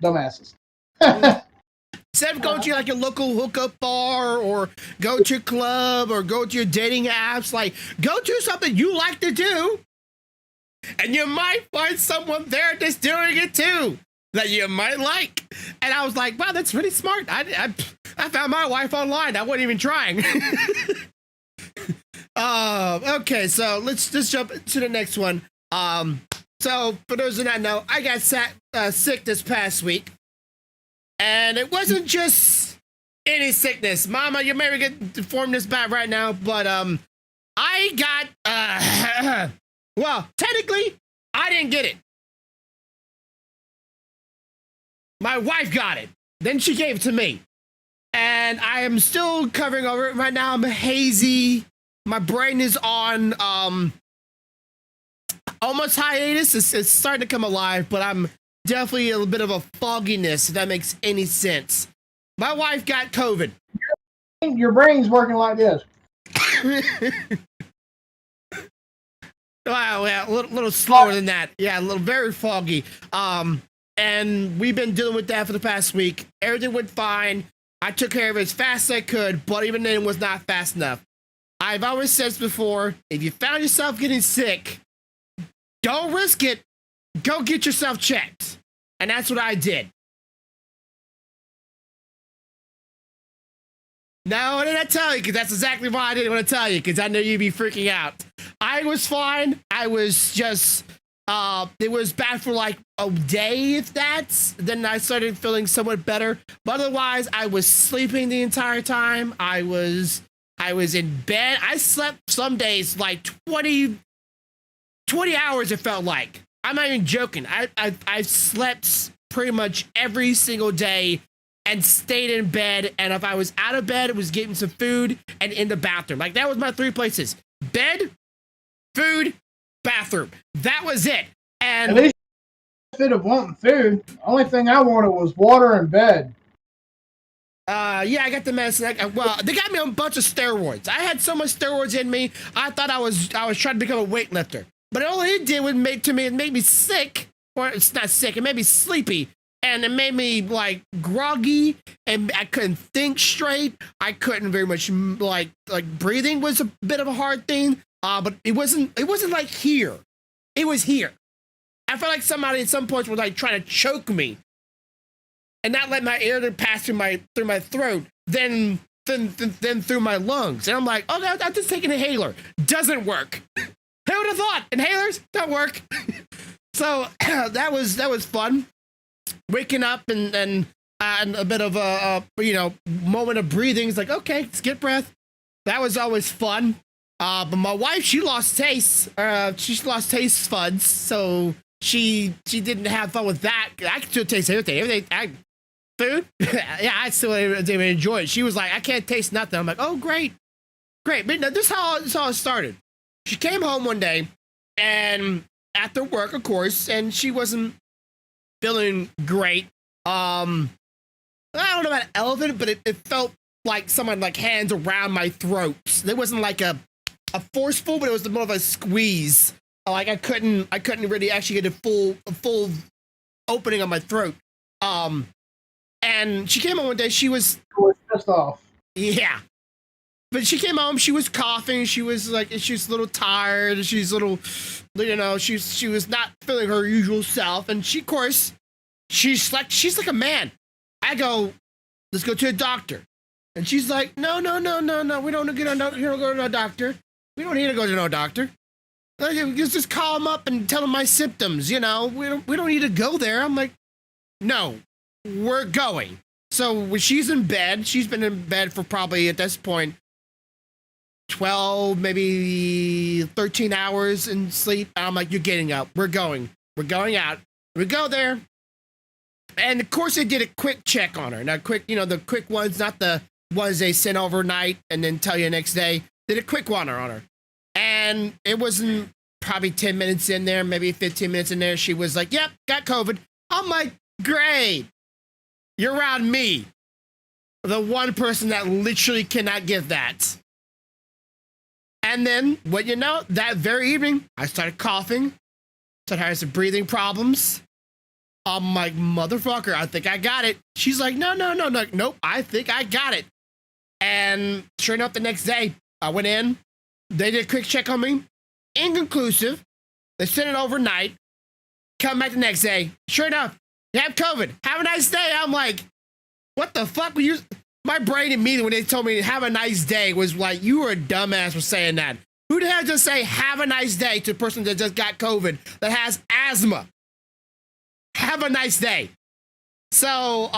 dumbasses. Instead of going to like a local hookup bar, or go to a club, or go to your dating apps, like, go do something you like to do, and you might find someone there that's doing it too that you might like. And I was like, wow, that's really smart. I found my wife online. I wasn't even trying. Okay, so let's just jump to the next one. So for those who don't know, I got sick this past week, and it wasn't just any sickness. Mama, you may get informed this bad right now, but I got well, technically, I didn't get it. My wife got it. Then she gave it to me. And I am still covering over it right now. I'm hazy. My brain is on almost hiatus. It's starting to come alive, but I'm definitely a little bit of a fogginess, if that makes any sense. My wife got COVID. Your brain's working like this. Wow, yeah, a little slower than that. Yeah, a little very foggy. And we've been dealing with that for the past week. Everything went fine. I took care of it as fast as I could, but even then it was not fast enough. I've always said this before, if you found yourself getting sick, don't risk it. Go get yourself checked. And that's what I did. No, I didn't tell you, because that's exactly why I didn't want to tell you, because I knew you'd be freaking out. I was fine. I was just, it was bad for like a day, if that's. Then I started feeling somewhat better. But otherwise, I was sleeping the entire time. I was in bed. I slept some days like 20 hours, it felt like. I'm not even joking. I slept pretty much every single day and stayed in bed. And if I was out of bed, it was getting some food and in the bathroom. Like, that was my 3 places: bed, food, bathroom. That was it. And at least instead of wanting food, the only thing I wanted was water and bed. Yeah, I got the medicine. Well, they got me on a bunch of steroids. I had so much steroids in me, I thought I was trying to become a weightlifter. But all it did was it made me sick. Or it's not sick, it made me sleepy. And it made me like groggy, and I couldn't think straight. I couldn't very much like breathing was a bit of a hard thing. But it wasn't like here. It was here. I felt like somebody at some point was like trying to choke me and not let my air to pass through my throat, then through my lungs. And I'm like, oh, I'm just taking an inhaler. Doesn't work. Who would have thought? Inhalers don't work. So that was fun. Waking up and a bit of a moment of breathing. It's like, okay, let's get breath. That was always fun. But my wife, she lost taste. She lost taste buds, so she didn't have fun with that. I can still taste everything. Food? Yeah, I still didn't even enjoy it. She was like, I can't taste nothing. I'm like, oh, great. But no, this is how it started. She came home one day, and after work, of course, and she wasn't feeling great. I don't know about elephant, but it felt like someone like hands around my throat. It wasn't like a forceful, but it was more of a squeeze. Like I couldn't really actually get a full opening on my throat. And she came home one day. She was pissed off. Yeah, but she came home. She was coughing. She was a little tired. She's a little, she was not feeling her usual self. And she, of course, she's like a man. I go, let's go to a doctor. And she's like, no. We don't go to no doctor. We don't need to go to no doctor. Just call him up and tell him my symptoms. We don't need to go there. I'm like, no, we're going. So when she's in bed, she's been in bed for probably at this point 12, maybe 13 hours in sleep. I'm like, you're getting up. We're going out. We go there. And of course, they did a quick check on her. Now, the quick ones, not the ones they sent overnight and then tell you the next day. Did a quick one on her. And it wasn't probably 10 minutes in there, maybe 15 minutes in there. She was like, yep, got COVID. I'm like, great. You're around me. The one person that literally cannot get that. And then, that very evening, I started coughing. Started having some breathing problems. I'm like, motherfucker, I think I got it. She's like, no, nope, I think I got it. And sure enough, the next day, I went in. They did a quick check on me. Inconclusive. They sent it overnight. Come back the next day. Sure enough, you have COVID. Have a nice day. I'm like, what the fuck? My brain immediately when they told me have a nice day was like, you were a dumbass for saying that. Who the hell just say have a nice day to a person that just got COVID that has asthma? Have a nice day. So,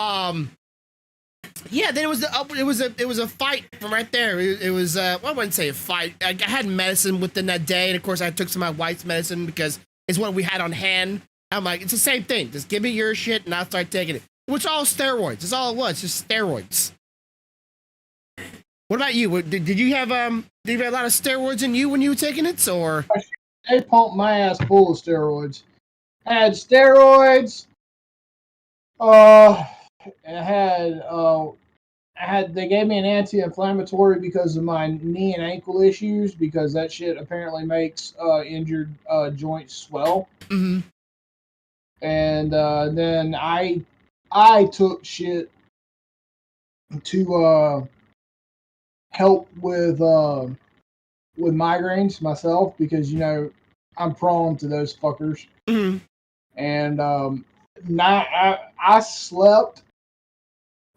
yeah, then it was a fight from right there. It was well, I wouldn't say a fight. I had medicine within that day, and of course I took some of my wife's medicine because it's what we had on hand. I'm like, it's the same thing. Just give me your shit, and I'll start taking it. Which all steroids. That's all it was. Just steroids. What about you? Did you have a lot of steroids in you when you were taking it, or? They pumped my ass full of steroids. I had steroids. They gave me an anti-inflammatory because of my knee and ankle issues because that shit apparently makes injured joints swell. Mm-hmm. And then I took shit to help with migraines myself because I'm prone to those fuckers. Mm-hmm. And I slept.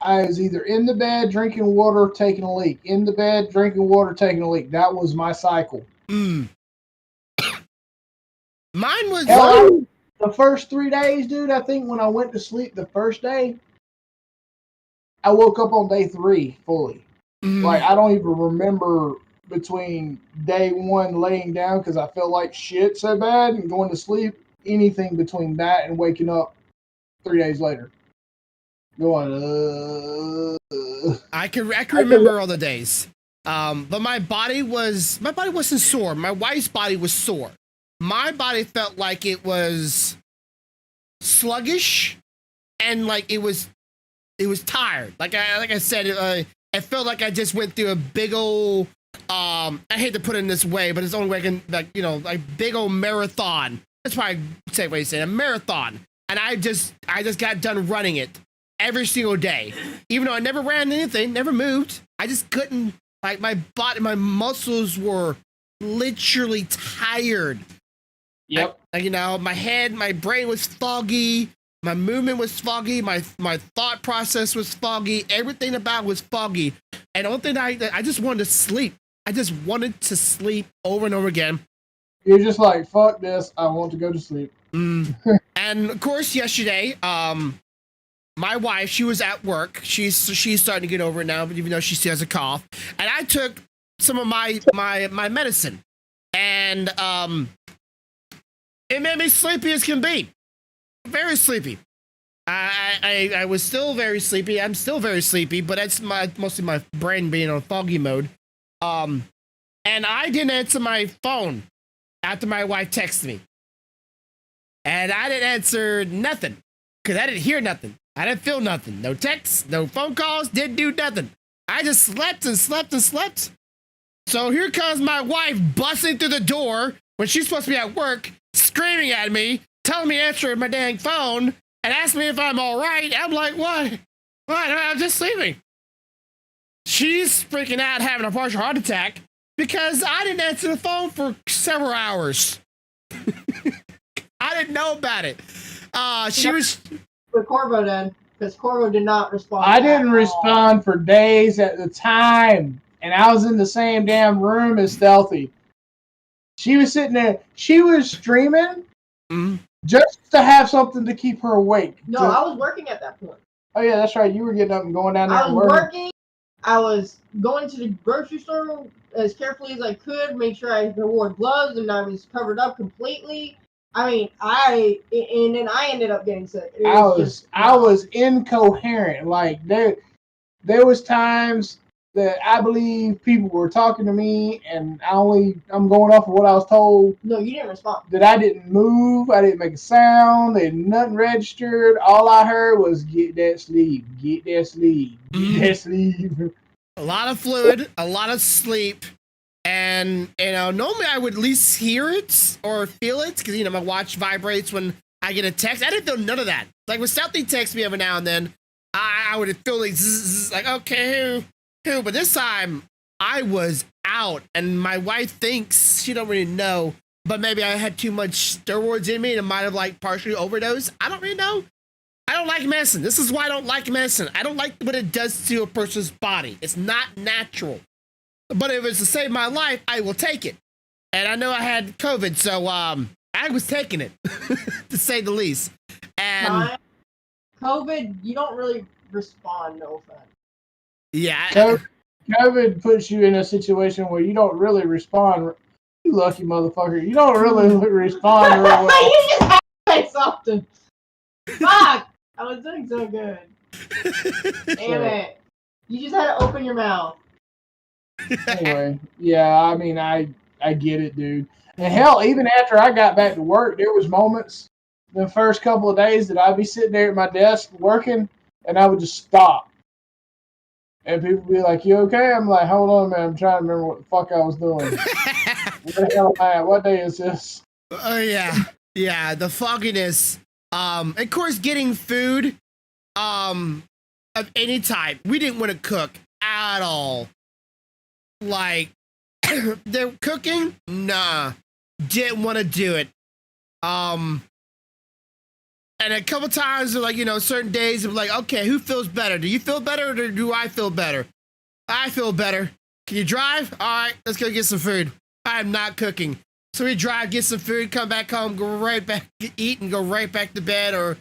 I was either in the bed drinking water, taking a leak. In the bed drinking water, taking a leak. That was my cycle. Mm. Mine was the first 3 days, dude. I think when I went to sleep the first day, I woke up on day 3 fully. Mm. Like I don't even remember between day 1 laying down because I felt like shit so bad and going to sleep. Anything between that and waking up 3 days later. Going, I can remember all the days. But my body wasn't sore. My wife's body was sore. My body felt like it was sluggish and like it was tired. Like I said, I felt like I just went through a big old I hate to put it in this way, but it's the only way I can, like big old marathon. That's probably a safe way to say it, a marathon. And I just got done running it every single day. Even though I never ran anything, never moved. I just couldn't, like my body, my muscles were literally tired. Yep. My head, my brain was foggy. My movement was foggy. My thought process was foggy. Everything about was foggy. And the only thing I just wanted to sleep. I just wanted to sleep over and over again. You're just like, fuck this. I want to go to sleep. And of course, yesterday, my wife, she was at work. She's starting to get over it now, even though she still has a cough. And I took some of my medicine, and it made me sleepy as can be. Very sleepy. I was still very sleepy. I'm still very sleepy, but that's mostly my brain being on foggy mode. And I didn't answer my phone after my wife texted me. And I didn't answer nothing because I didn't hear nothing. I didn't feel nothing. No texts, no phone calls, didn't do nothing. I just slept and slept and slept. So here comes my wife busting through the door when she's supposed to be at work, screaming at me, telling me to answer my dang phone, and asking me if I'm all right. I'm like, what? What? I'm just sleeping. She's freaking out, having a partial heart attack because I didn't answer the phone for several hours. I didn't know about it. She was with Corvo then, because Corvo did not respond. I didn't respond for days at the time, and I was in the same damn room as Stealthy. She was sitting there. She was streaming just to have something to keep her awake. No, I was working at that point. Oh yeah, that's right. You were getting up and going down there. I was working. I was going to the grocery store as carefully as I could, make sure I wore gloves and I was covered up completely. I mean, and then I ended up getting sick. I was incoherent. Like there was times that I believe people were talking to me, and I'm going off of what I was told. No, you didn't respond. That I didn't move. I didn't make a sound. There nothing registered. All I heard was get that sleep, get that sleep, get that sleep. A lot of fluid, a lot of sleep. And, normally I would at least hear it or feel it because, my watch vibrates when I get a text. I didn't feel none of that. Like when Stealthy texts me every now and then, I would feel like, zzz, like, okay, who? But this time I was out and my wife thinks she don't really know, but maybe I had too much steroids in me and it might have like partially overdosed. I don't really know. I don't like medicine. This is why I don't like medicine. I don't like what it does to a person's body. It's not natural. But if it's to save my life, I will take it. And I know I had COVID, so I was taking it, to say the least. And COVID, you don't really respond, no offense. Yeah. COVID puts you in a situation where you don't really respond. You lucky motherfucker. You don't really respond real well. You just have to say something. Fuck! I was doing so good. Damn it. You just had to open your mouth. Anyway, yeah, I mean, I get it, dude. And hell, even after I got back to work, there was moments the first couple of days that I'd be sitting there at my desk working, and I would just stop. And people would be like, "You okay?" I'm like, "Hold on, man. I'm trying to remember what the fuck I was doing. Where the hell am I at? What day is this?" Oh, yeah, the fogginess. Of course, getting food of any type. We didn't want to cook at all. Like, they're cooking? Nah. Didn't want to do it. And a couple times, like, certain days, of like, okay, who feels better? Do you feel better or do I feel better? I feel better. Can you drive? All right, let's go get some food. I'm not cooking. So we drive, get some food, come back home, go right back, eat, and go right back to bed or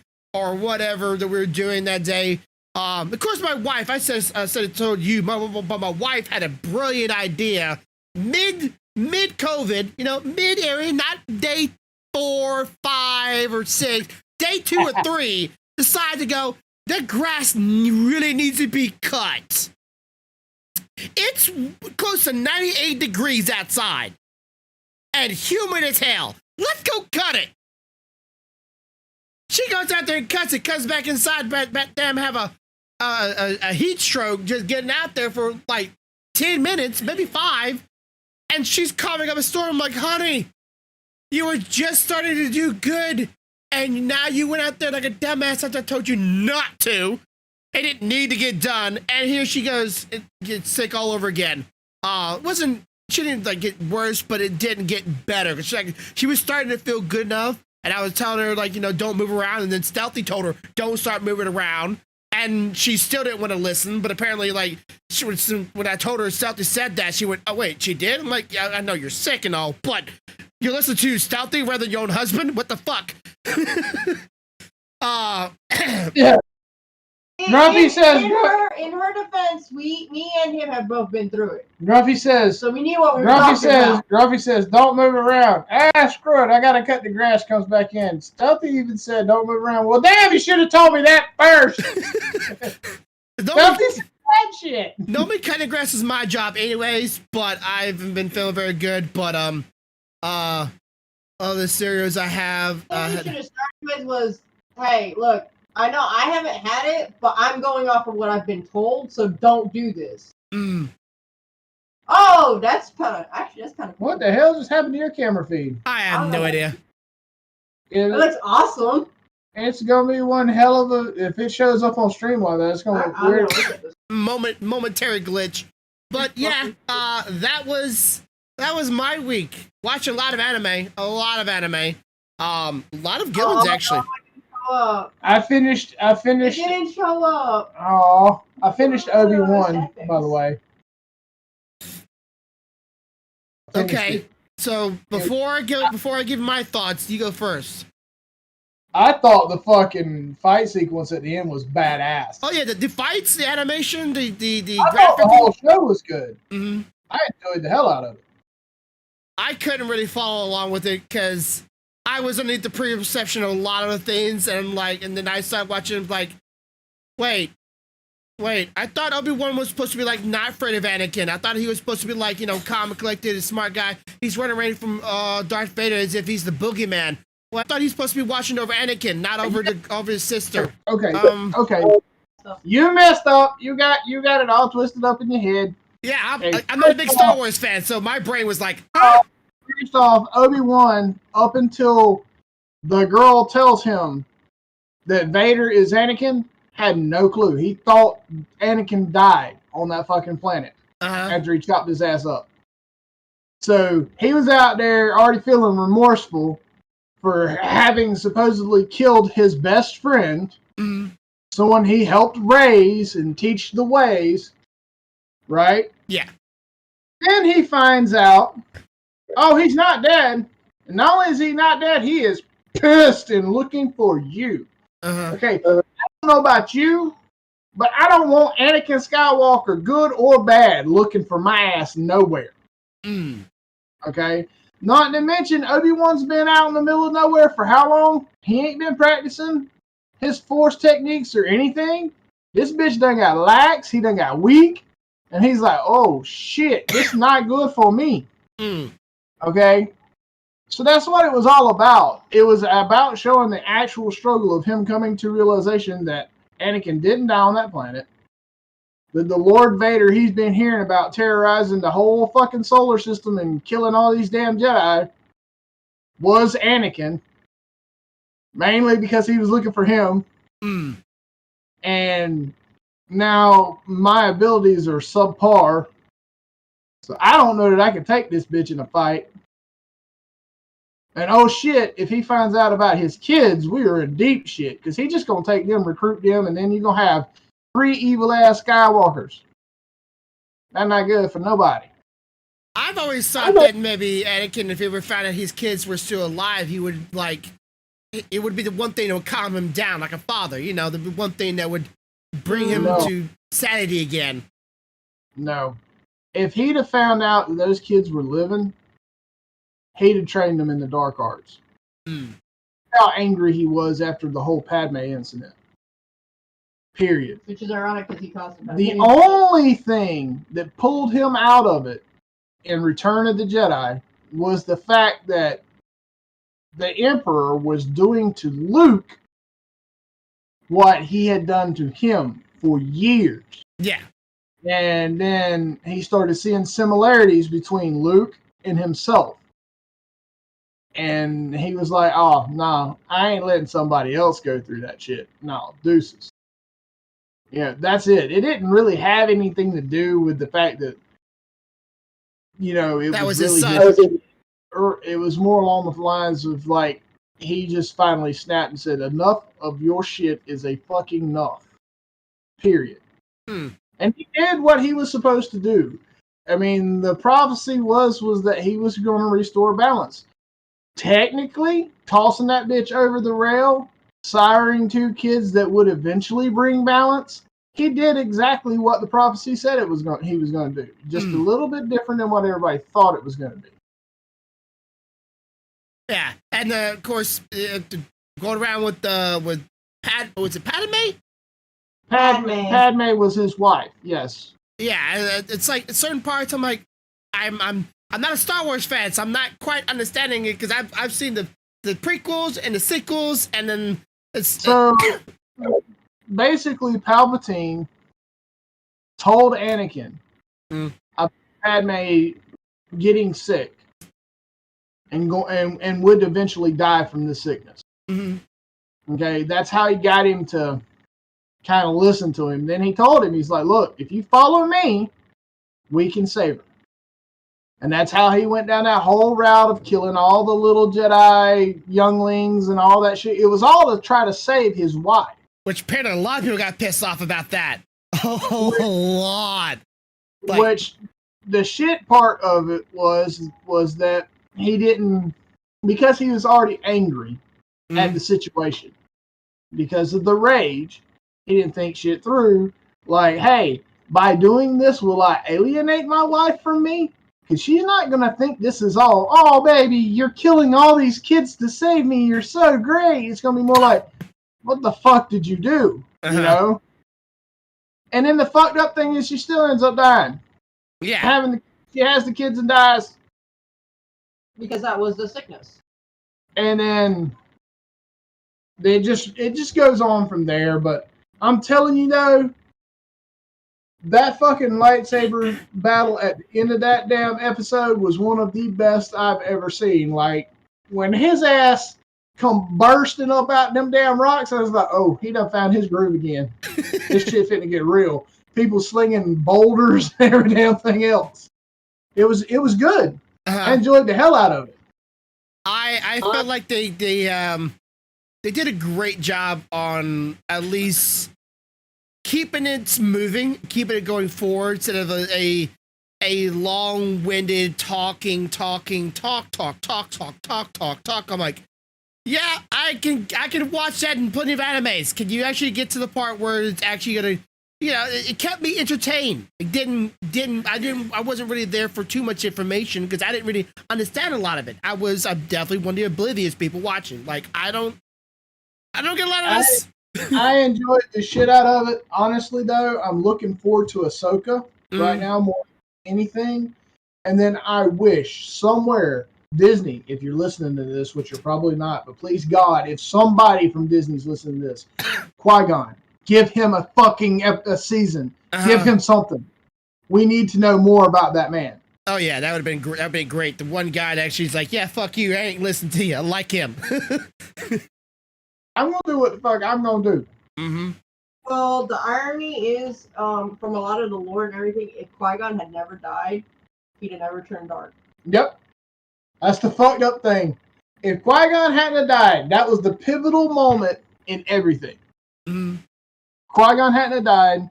whatever that we were doing that day. Of course, my wife, I told you, but my wife had a brilliant idea mid-COVID, mid-area, not day 4, 5, or 6, day 2 or 3, decide to go, that grass really needs to be cut. It's close to 98 degrees outside and humid as hell. Let's go cut it. She goes out there and cuts it, comes back inside, but damn, have a heat stroke just getting out there for like 10 minutes, maybe 5, and she's coughing up a storm. I'm like, honey, you were just starting to do good, and now you went out there like a dumbass after I told you not to. It didn't need to get done, and here she goes, it gets sick all over again. She didn't like get worse, but it didn't get better. Cause she was starting to feel good enough, and I was telling her like, don't move around, and then Stealthy told her, don't start moving around. And she still didn't want to listen, but apparently, like, when I told her Stealthy said that, she went, "Oh wait, she did?" I'm like, "Yeah, I know you're sick and all, but you listen to Stealthy rather than your own husband? What the fuck?" Yeah. Grumpy says, in her defense, me and him have both been through it. Grumpy says, so we knew what we were talking about. Grumpy says, don't move around. Screw it. I got to cut the grass. Comes back in. Stealthy even said, don't move around. Well, damn, you should have told me that first. Stealthy said that shit. Normally cutting grass is my job anyways, but I haven't been feeling very good. But, all the cereals I have. What we should have started with was, hey, look, I know I haven't had it, but I'm going off of what I've been told, so don't do this. Oh, that's kind of cool. What the hell just happened to your camera feed? I have no idea. It looks awesome. It's gonna be one hell of a. If it shows up on Streamline, that's gonna look weird. Momentary glitch, but yeah, that was my week. Watch a lot of anime, a lot of Gillen's actually. I finished. It didn't show up. Oh, I finished Obi-Wan, by the way. Okay, so before I give my thoughts, you go first. I thought the fucking fight sequence at the end was badass. Oh yeah, the fights, the animation, the I thought the whole show was good. Mm-hmm. I enjoyed the hell out of it. I couldn't really follow along with it because I was underneath the preconception of a lot of the things, and then I started watching like, wait, I thought Obi-Wan was supposed to be like not afraid of Anakin. I thought he was supposed to be like, calm and collected, a smart guy. He's running away from Darth Vader as if he's the boogeyman. Well, I thought he's supposed to be watching over Anakin, not over his sister. Okay. Okay. You messed up. You got it all twisted up in your head. Yeah, I'm not a big Star Wars fan, so my brain was like, First off, Obi-Wan, up until the girl tells him that Vader is Anakin, had no clue. He thought Anakin died on that fucking planet after he chopped his ass up. So he was out there already feeling remorseful for having supposedly killed his best friend. Mm-hmm. someone he helped raise and teach the ways, right? Yeah. Then he finds out, oh, he's not dead. And not only is he not dead, he is pissed and looking for you. Okay, I don't know about you, but I don't want Anakin Skywalker, good or bad, looking for my ass nowhere. Okay? Not to mention, Obi-Wan's been out in the middle of nowhere for how long? He ain't been practicing his force techniques or anything. This bitch done got lax. He done got weak. And he's like, oh, shit, this is not good for me. Okay? So that's what it was all about. It was about showing the actual struggle of him coming to realization that Anakin didn't die on that planet. That the Lord Vader he's been hearing about terrorizing the whole fucking solar system and killing all these damn Jedi was Anakin. Mainly because he was looking for him. And now my abilities are subpar. So I don't know that I can take this bitch in a fight. And oh shit, if he finds out about his kids, we are in deep shit. Because he's just going to take them, recruit them, and then you're going to have 3 evil-ass Skywalkers. That's not good for nobody. I've always thought that maybe Anakin, if he ever found out his kids were still alive, he would, like, it would be the one thing that would calm him down, like a father, you know, the one thing that would bring him to sanity again. No. If he'd have found out that those kids were living, he'd have trained them in the dark arts. How angry he was after the whole Padme incident. Period. Which is ironic because he caused it. The only thing that pulled him out of it in Return of the Jedi was the fact that the Emperor was doing to Luke what he had done to him for years. Yeah. And then he started seeing similarities between Luke and himself. And he was like, oh, no, I ain't letting somebody else go through that shit. No, deuces. Yeah, that's it. It didn't really have anything to do with the fact that, you know, it was really his son. It was more along the lines of like, he just finally snapped and said, enough of your shit is a fucking enough. Period. And he did what he was supposed to do. I mean, the prophecy was that he was going to restore balance. Technically, tossing that bitch over the rail, siring 2 kids that would eventually bring balance, he did exactly what the prophecy said he was going to do. Just a little bit different than what everybody thought it was going to be. Yeah, and of course, going around with was it Padme? Padme was his wife. Yes. Yeah, it's like at certain parts I'm like, I'm not a Star Wars fan, so I'm not quite understanding it because I've seen the prequels and the sequels, and then it's basically Palpatine told Anakin about Padme getting sick and would eventually die from the sickness. Okay, that's how he got him to kind of listen to him. Then he told him, he's like, look, if you follow me, we can save her. And that's how he went down that whole route of killing all the little Jedi younglings and all that shit. It was all to try to save his wife. Which apparently a lot of people got pissed off about that. A lot. Like, which the shit part of it was that he didn't, because he was already angry at the situation. Because of the rage, he didn't think shit through. Like, hey, by doing this, will I alienate my wife from me? Because she's not going to think this is all, oh, baby, you're killing all these kids to save me. You're so great. It's going to be more like, what the fuck did you do? You know? And then the fucked up thing is she still ends up dying. Yeah. She has the kids and dies. Because that was the sickness. And then it just goes on from there. But I'm telling you though, that fucking lightsaber battle at the end of that damn episode was one of the best I've ever seen. Like, when his ass come bursting up out them damn rocks, I was like, oh, he done found his groove again. This shit finna get real. People slinging boulders and every damn thing else. It was good. I enjoyed the hell out of it. I felt like they did a great job on at least keeping it moving, keeping it going forward instead of a long-winded talk. I'm like, yeah, I can watch that in plenty of animes. Can you actually get to the part where it's actually gonna, it kept me entertained. I wasn't really there for too much information because I didn't really understand a lot of it. I'm definitely one of the oblivious people watching. Like, I don't get a lot of this. I enjoyed the shit out of it. Honestly, though, I'm looking forward to Ahsoka right now more than anything. And then I wish somewhere Disney, if you're listening to this, which you're probably not, but please God, if somebody from Disney's listening to this, Qui-Gon, give him a fucking a season. Give him something. We need to know more about that man. Oh yeah, that would have been great. The one guy that actually is like, yeah, fuck you, I ain't listening to you. I like him. I'm gonna do what the fuck I'm gonna do. Mm-hmm. Well, the irony is, from a lot of the lore and everything, if Qui-Gon had never died, he'd have never turned dark. Yep. That's the fucked up thing. If Qui-Gon hadn't died, that was the pivotal moment in everything. Mm-hmm. Qui-Gon hadn't died,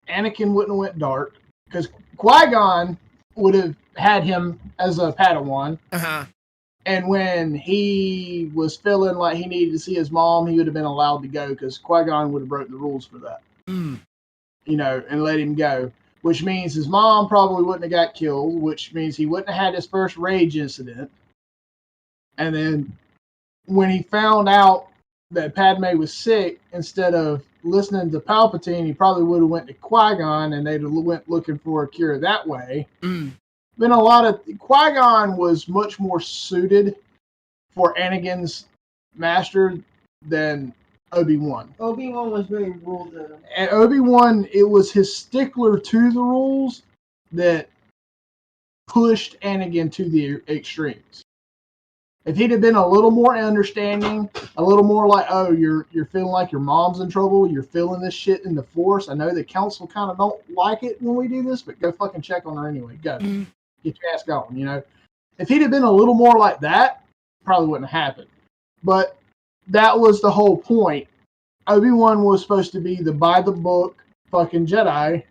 Anakin wouldn't have went dark, because Qui-Gon would have had him as a Padawan. And when he was feeling like he needed to see his mom, he would have been allowed to go, because Qui-Gon would have broken the rules for that. And let him go. Which means his mom probably wouldn't have got killed, which means he wouldn't have had his first rage incident. And then when he found out that Padme was sick, instead of listening to Palpatine, he probably would have went to Qui-Gon, and they'd have went looking for a cure that way. Been a lot of Qui-Gon was much more suited for Anakin's master than Obi-Wan. Obi-Wan was very rule driven. And Obi-Wan, it was his stickler to the rules that pushed Anakin to the extremes. If he'd have been a little more understanding, a little more like, oh, you're feeling like your mom's in trouble, you're feeling this shit in the Force. I know the Council kind of don't like it when we do this, but go fucking check on her anyway. Go. Get your ass going, If he'd have been a little more like that, probably wouldn't have happened. But that was the whole point. Obi-Wan was supposed to be the by-the-book fucking Jedi,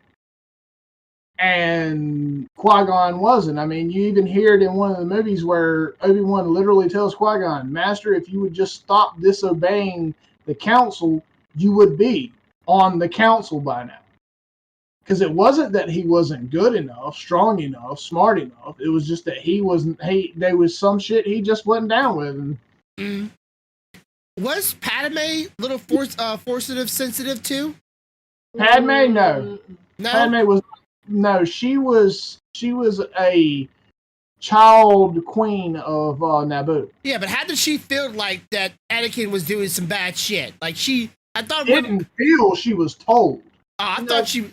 and Qui-Gon wasn't. I mean, you even hear it in one of the movies where Obi-Wan literally tells Qui-Gon, Master, if you would just stop disobeying the Council, you would be on the Council by now. Because it wasn't that he wasn't good enough, strong enough, smart enough. It was just that he wasn't. There was some shit he just wasn't down with. Was Padme a little force sensitive too? Padme, no. Padme was no. She was a child queen of Naboo. Yeah, but how did she feel like that Anakin was doing some bad shit? Like I thought didn't feel. She was told. I thought she.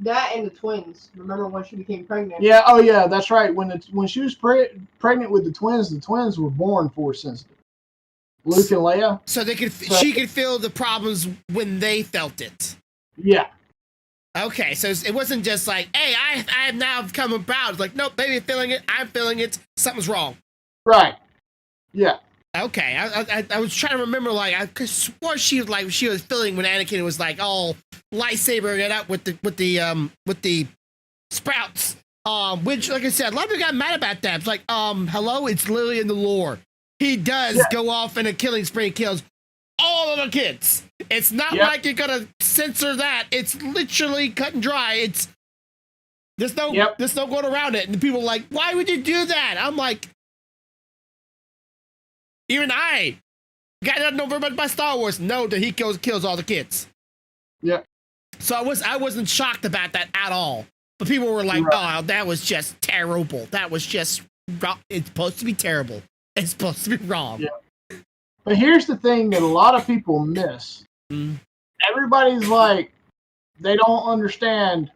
That and the twins. Remember when she became pregnant? Yeah. Oh, yeah. That's right. When she was pregnant with the twins were born force sensitive. Luke and Leia. So she could feel the problems when they felt it. Yeah. Okay, so it wasn't just like, hey, I have now come about. It's like, nope, baby, feeling it. I'm feeling it. Something's wrong. Right. Yeah. Okay, I was trying to remember, like, I swore she was feeling when Anakin was like all lightsaber it up with the sprouts. Which, like I said, a lot of people got mad about that. It's like, hello, it's literally in the lore. He does go off in a killing spree, kills all of the kids. It's not like you're gonna censor that. It's literally cut and dry. There's no going around it. And people are like, why would you do that? I'm like, even I got nothing over by Star Wars. Know that he kills all the kids. Yeah. So I wasn't shocked about that at all. But people were like, oh, that was just terrible. That was just wrong. It's supposed to be terrible. It's supposed to be wrong. Yeah. But here's the thing that a lot of people miss. Everybody's like, they don't understand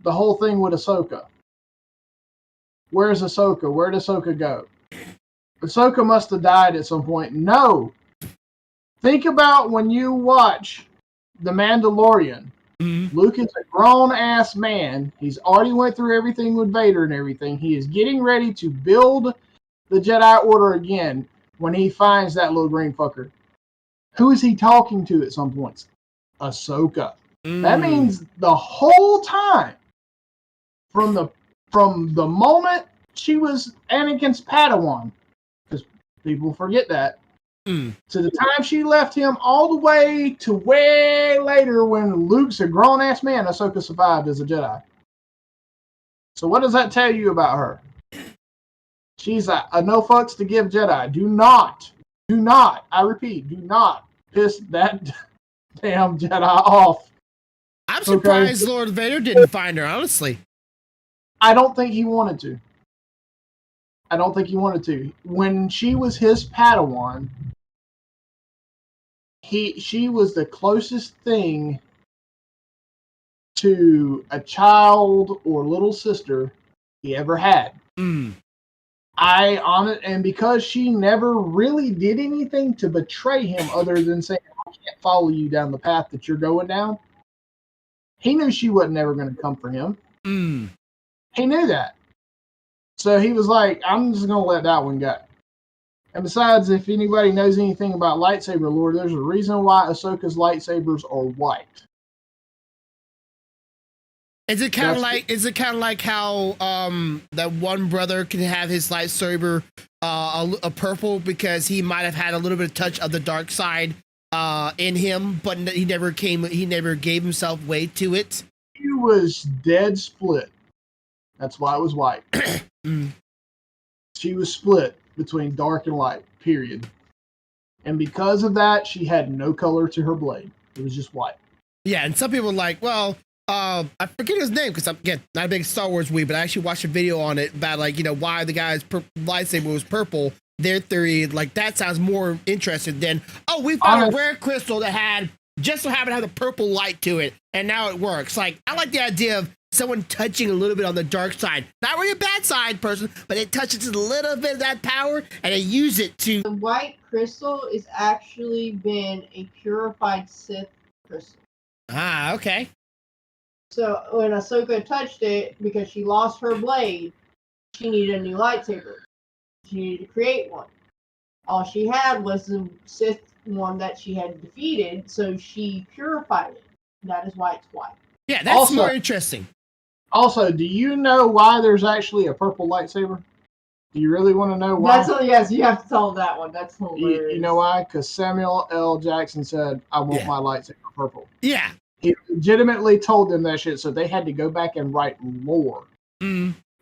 the whole thing with Ahsoka. Where's Ahsoka? Where did Ahsoka go? Ahsoka must have died at some point. No. Think about when you watch The Mandalorian. Luke is a grown-ass man. He's already went through everything with Vader and everything. He is getting ready to build the Jedi Order again when he finds that little green fucker. Who is he talking to at some points? Ahsoka. That means the whole time, from the moment she was Anakin's Padawan, because people forget that, to the time she left him, all the way to way later when Luke's a grown-ass man, Ahsoka survived as a Jedi. So what does that tell you about her? She's a no fucks to give Jedi. Do not, I repeat, do not piss that damn Jedi off. I'm surprised Lord Vader didn't find her, honestly. I don't think he wanted to. When she was his Padawan, she was the closest thing to a child or little sister he ever had. And because she never really did anything to betray him other than saying, I can't follow you down the path that you're going down, he knew she wasn't ever going to come for him. He knew that. So he was like, I'm just going to let that one go. And besides, if anybody knows anything about lightsaber lore, there's a reason why Ahsoka's lightsabers are white. Is it kind of like how that one brother can have his lightsaber a purple because he might have had a little bit of touch of the dark side in him, but he never gave himself way to it? He was dead split. That's why it was white. She was split between dark and light, period. And because of that, she had no color to her blade. It was just white. Yeah, and some people are like, well, I forget his name because I'm, again, not a big Star Wars weeb, but I actually watched a video on it about, like, you know, why the guy's lightsaber was purple. Their theory, like, that sounds more interesting than, oh, we found a rare crystal that had just so happened to have a purple light to it, and now it works. Like, I like the idea of someone touching a little bit on the dark side. Not really a bad side person, but it touches a little bit of that power, and they use it to... The white crystal is actually been a purified Sith crystal. Ah, okay. So when Ahsoka touched it, because she lost her blade, she needed a new lightsaber. She needed to create one. All she had was the Sith one that she had defeated, so she purified it. That is why it's white. Yeah, that's also more interesting. Also, do you know why there's actually a purple lightsaber? Do you really want to know why? Yes, you have to tell that one. That's hilarious. You know why? Because Samuel L. Jackson said, I want my lightsaber purple. Yeah. He legitimately told them that shit, so they had to go back and write lore.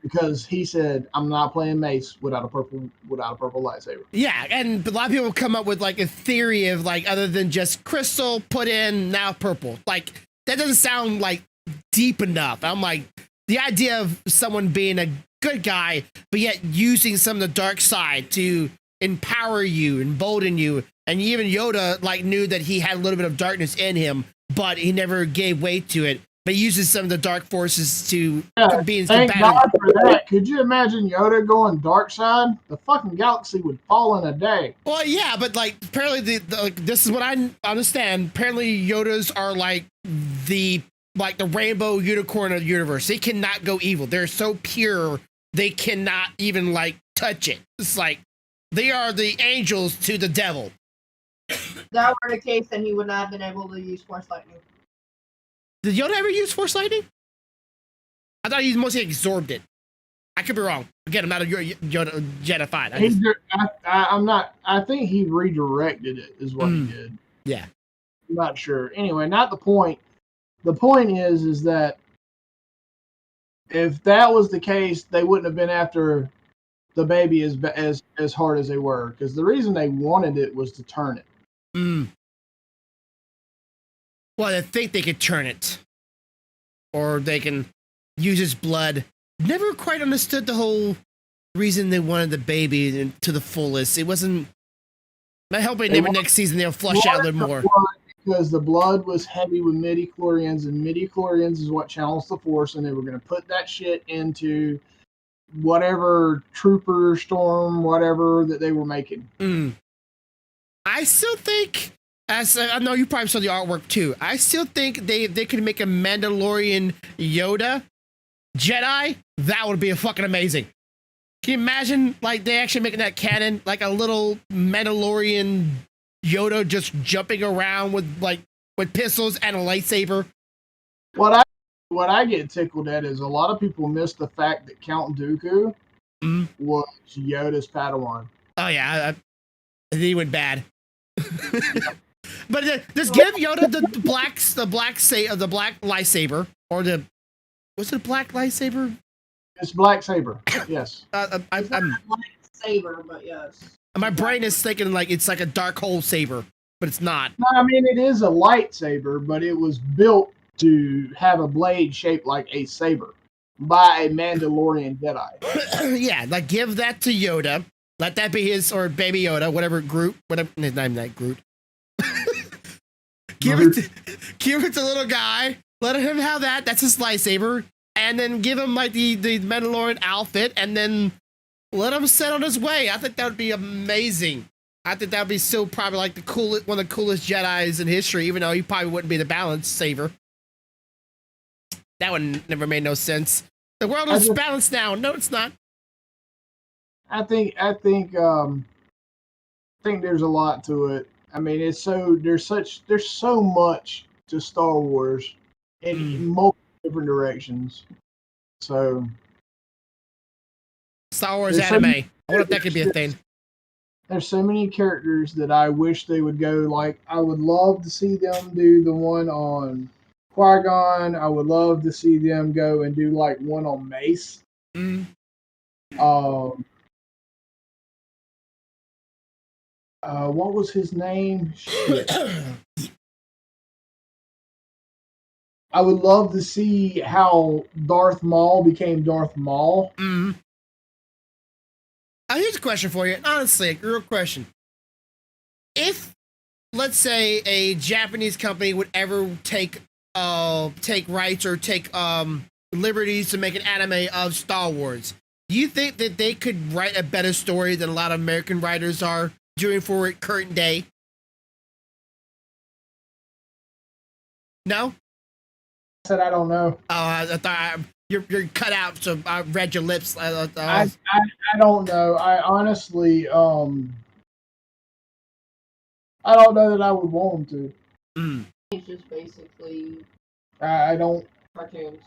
Because he said, I'm not playing Mace without a purple lightsaber. Yeah, and a lot of people come up with, like, a theory of, like, other than just crystal, put in, now purple. Like, that doesn't sound, like, deep enough. I'm like, the idea of someone being a good guy, but yet using some of the dark side to empower you, embolden you, and even Yoda, like, knew that he had a little bit of darkness in him, but he never gave way to it. But uses some of the dark forces to be thank God for that. Could you imagine Yoda going dark side? The fucking galaxy would fall in a day. Well, yeah, but, like, apparently this is what I understand. Apparently Yodas are like the rainbow unicorn of the universe. They cannot go evil. They're so pure they cannot even, like, touch it. It's like they are the angels to the devil. If that were the case, then he would not have been able to use Force Lightning. Did Yoda ever use Force Lightning? I thought he mostly absorbed it. I could be wrong. Again, I'm not a Yoda Jedi fan. I'm not. I think he redirected it is what he did. Yeah. I'm not sure. Anyway, not the point. The point is that if that was the case, they wouldn't have been after the baby as hard as they were. Because the reason they wanted it was to turn it. Well, they think they could turn it. Or they can use his blood. Never quite understood the whole reason they wanted the baby to the fullest. It wasn't... I'm hoping maybe next season they'll flush out a little more. Because the blood was heavy with midi-chlorians, and midi-chlorians is what channels the Force, and they were going to put that shit into whatever trooper, storm, whatever that they were making. I still think... I know you probably saw the artwork too. I still think they could make a Mandalorian Yoda Jedi. That would be fucking amazing. Can you imagine, like, they actually making that canon, like a little Mandalorian Yoda just jumping around with, like, with pistols and a lightsaber. What I get tickled at is a lot of people miss the fact that Count Dooku was Yoda's Padawan. Oh yeah, he went bad. But just give Yoda the black lightsaber, or was it black lightsaber? It's black saber. Yes. It's not a lightsaber, but yes. My brain is thinking like it's like a dark hole saber, but it's not. No, I mean it is a lightsaber, but it was built to have a blade shaped like a saber by a Mandalorian Jedi. Yeah, like give that to Yoda. Let that be his, or Baby Yoda, whatever Groot, whatever his name, that Groot. give it to little guy. Let him have that. That's his lightsaber, and then give him like the Mandalorian outfit, and then let him set on his way. I think that would be amazing. I think that would be still probably like one of the coolest Jedis in history, even though he probably wouldn't be the balance saver. That one never made no sense. The world is balanced now. No, it's not. I think there's a lot to it. I mean, there's so much to Star Wars in multiple different directions. So Star Wars anime. I wonder if that could be a thing. There's so many characters that I wish they would go. Like, I would love to see them do the one on Qui-Gon. I would love to see them go and do like one on Mace. What was his name? Shit. I would love to see how Darth Maul became Darth Maul. Here's a question for you. Honestly, a real question. If, let's say, a Japanese company would ever take rights or take liberties to make an anime of Star Wars, do you think that they could write a better story than a lot of American writers are doing for it current day? No? I said I don't know. I thought you're cut out, so I read your lips. I don't know. I honestly, I don't know that I would want them to. It's just basically I don't. cartoons.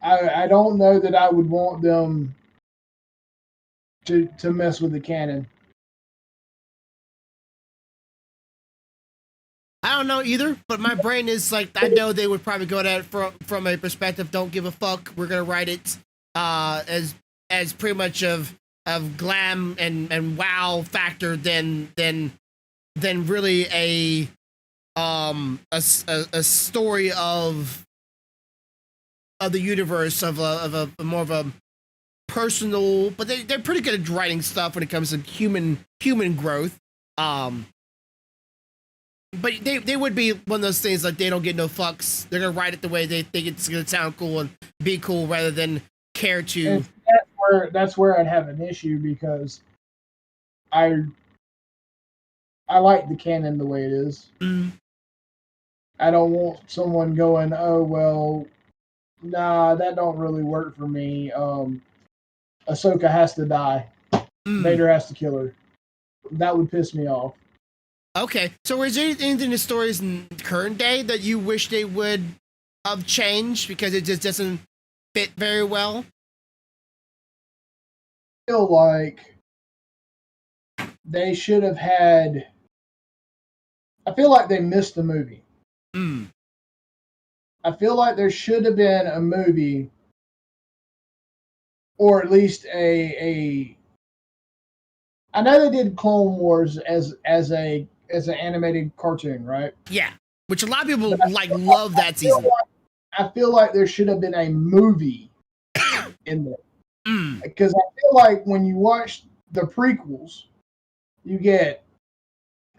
I don't know that I would want them to mess with the canon. I don't know either, but my brain is like, I know they would probably go at it from a perspective, don't give a fuck, we're gonna write it as pretty much of glam and wow factor than really a story of the universe of a more of a personal, but they're pretty good at writing stuff when it comes to human growth. But they would be one of those things like they don't get no fucks. They're gonna write it the way they think it's gonna sound cool and be cool rather than care to. And that's where I'd have an issue, because I like the canon the way it is. I don't want someone going, oh well, nah, that don't really work for me. Ahsoka has to die. Vader has to kill her. That would piss me off. Okay, so is there anything in the stories in current day that you wish they would have changed because it just doesn't fit very well? I feel like they should have had. I feel like they missed the movie. I feel like there should have been a movie, or at least a. I know they did Clone Wars as an animated cartoon, right? Yeah, which a lot of people love that season. I feel like there should have been a movie in there, because I feel like when you watch the prequels, you get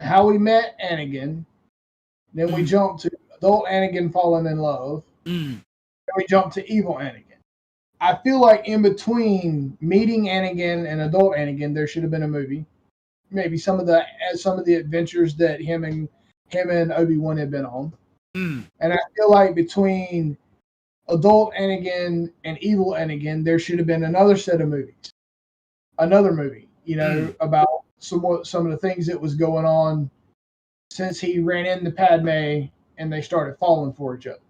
how we met Anakin, then we jump to adult Anakin falling in love, then we jump to evil Anakin. I feel like in between meeting Anakin and adult Anakin, there should have been a movie. Maybe some of the adventures that him and Obi-Wan had been on. And I feel like between adult Anakin and evil Anakin, there should have been another set of movies. Another movie, about some of the things that was going on since he ran into Padme and they started falling for each other.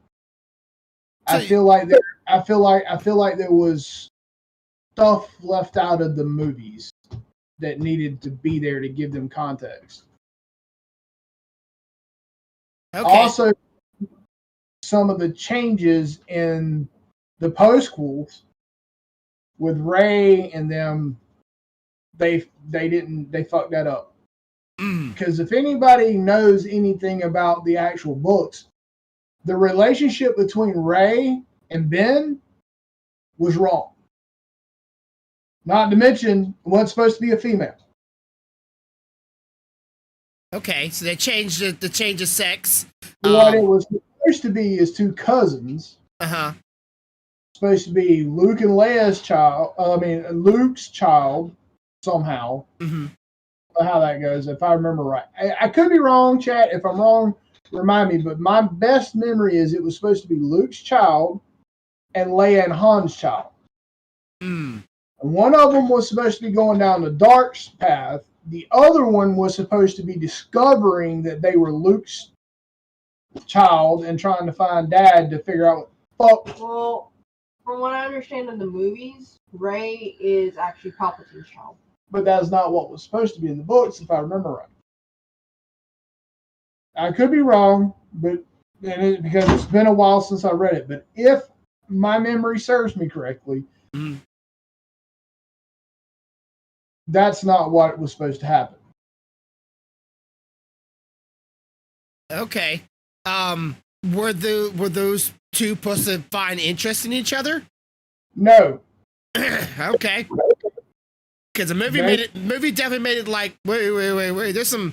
So I feel like there was stuff left out of the movies that needed to be there to give them context. okay. Also, some of the changes in the postquels with Rey and them, they fucked that up. Because if anybody knows anything about the actual books, the relationship between Rey and Ben was wrong. Not to mention, it wasn't supposed to be a female. Okay, so they changed the change of sex. What it was supposed to be is two cousins. Uh-huh. Supposed to be Luke and Leia's child. Luke's child somehow. Mm-hmm. How that goes, if I remember right. I could be wrong, chat. If I'm wrong, remind me. But my best memory is it was supposed to be Luke's child and Leia and Han's child. Mm. And one of them was supposed to be going down the dark path. The other one was supposed to be discovering that they were Luke's child and trying to find Dad to figure out what the fuck. Well, from what I understand in the movies, Rey is actually Palpatine's child. But that's not what was supposed to be in the books, if I remember right. I could be wrong, but because it's been a while since I read it. But if my memory serves me correctly, that's not what was supposed to happen. Okay. Were those two supposed to find interest in each other? No. Okay. Because the movie movie definitely made it like, wait. There's some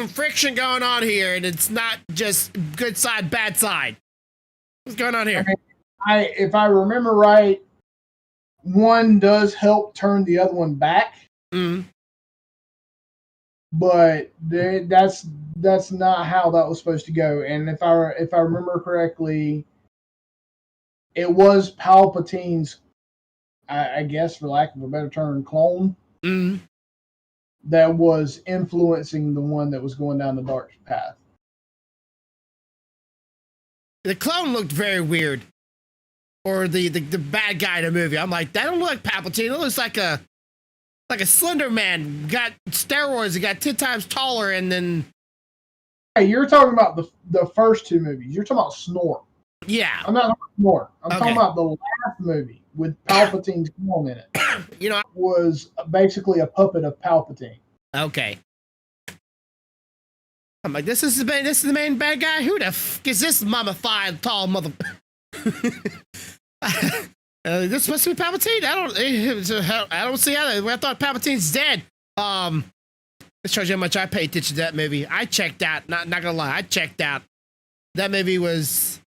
friction going on here, and it's not just good side, bad side. What's going on here? If I remember right, one does help turn the other one back. But that's not how that was supposed to go. And if I remember correctly, it was Palpatine's, I guess, for lack of a better term, clone that was influencing the one that was going down the dark path. The clone looked very weird. Or the bad guy in the movie. I'm like, that don't look like Palpatine. It looks like a Slender Man, got steroids, got 10 times taller, and then... Hey, you're talking about the first two movies. You're talking about Snore. Yeah. I'm not talking about Snore. I'm talking about the last movie with Palpatine's clone in it. You know, it was basically a puppet of Palpatine. Okay. I'm like, this is the main bad guy? Who the f is this mummified tall mother... this supposed to be Palpatine? I don't see how I thought Palpatine's dead. It shows you how much I pay attention to that movie. I checked out. Not gonna lie, I checked out. That movie was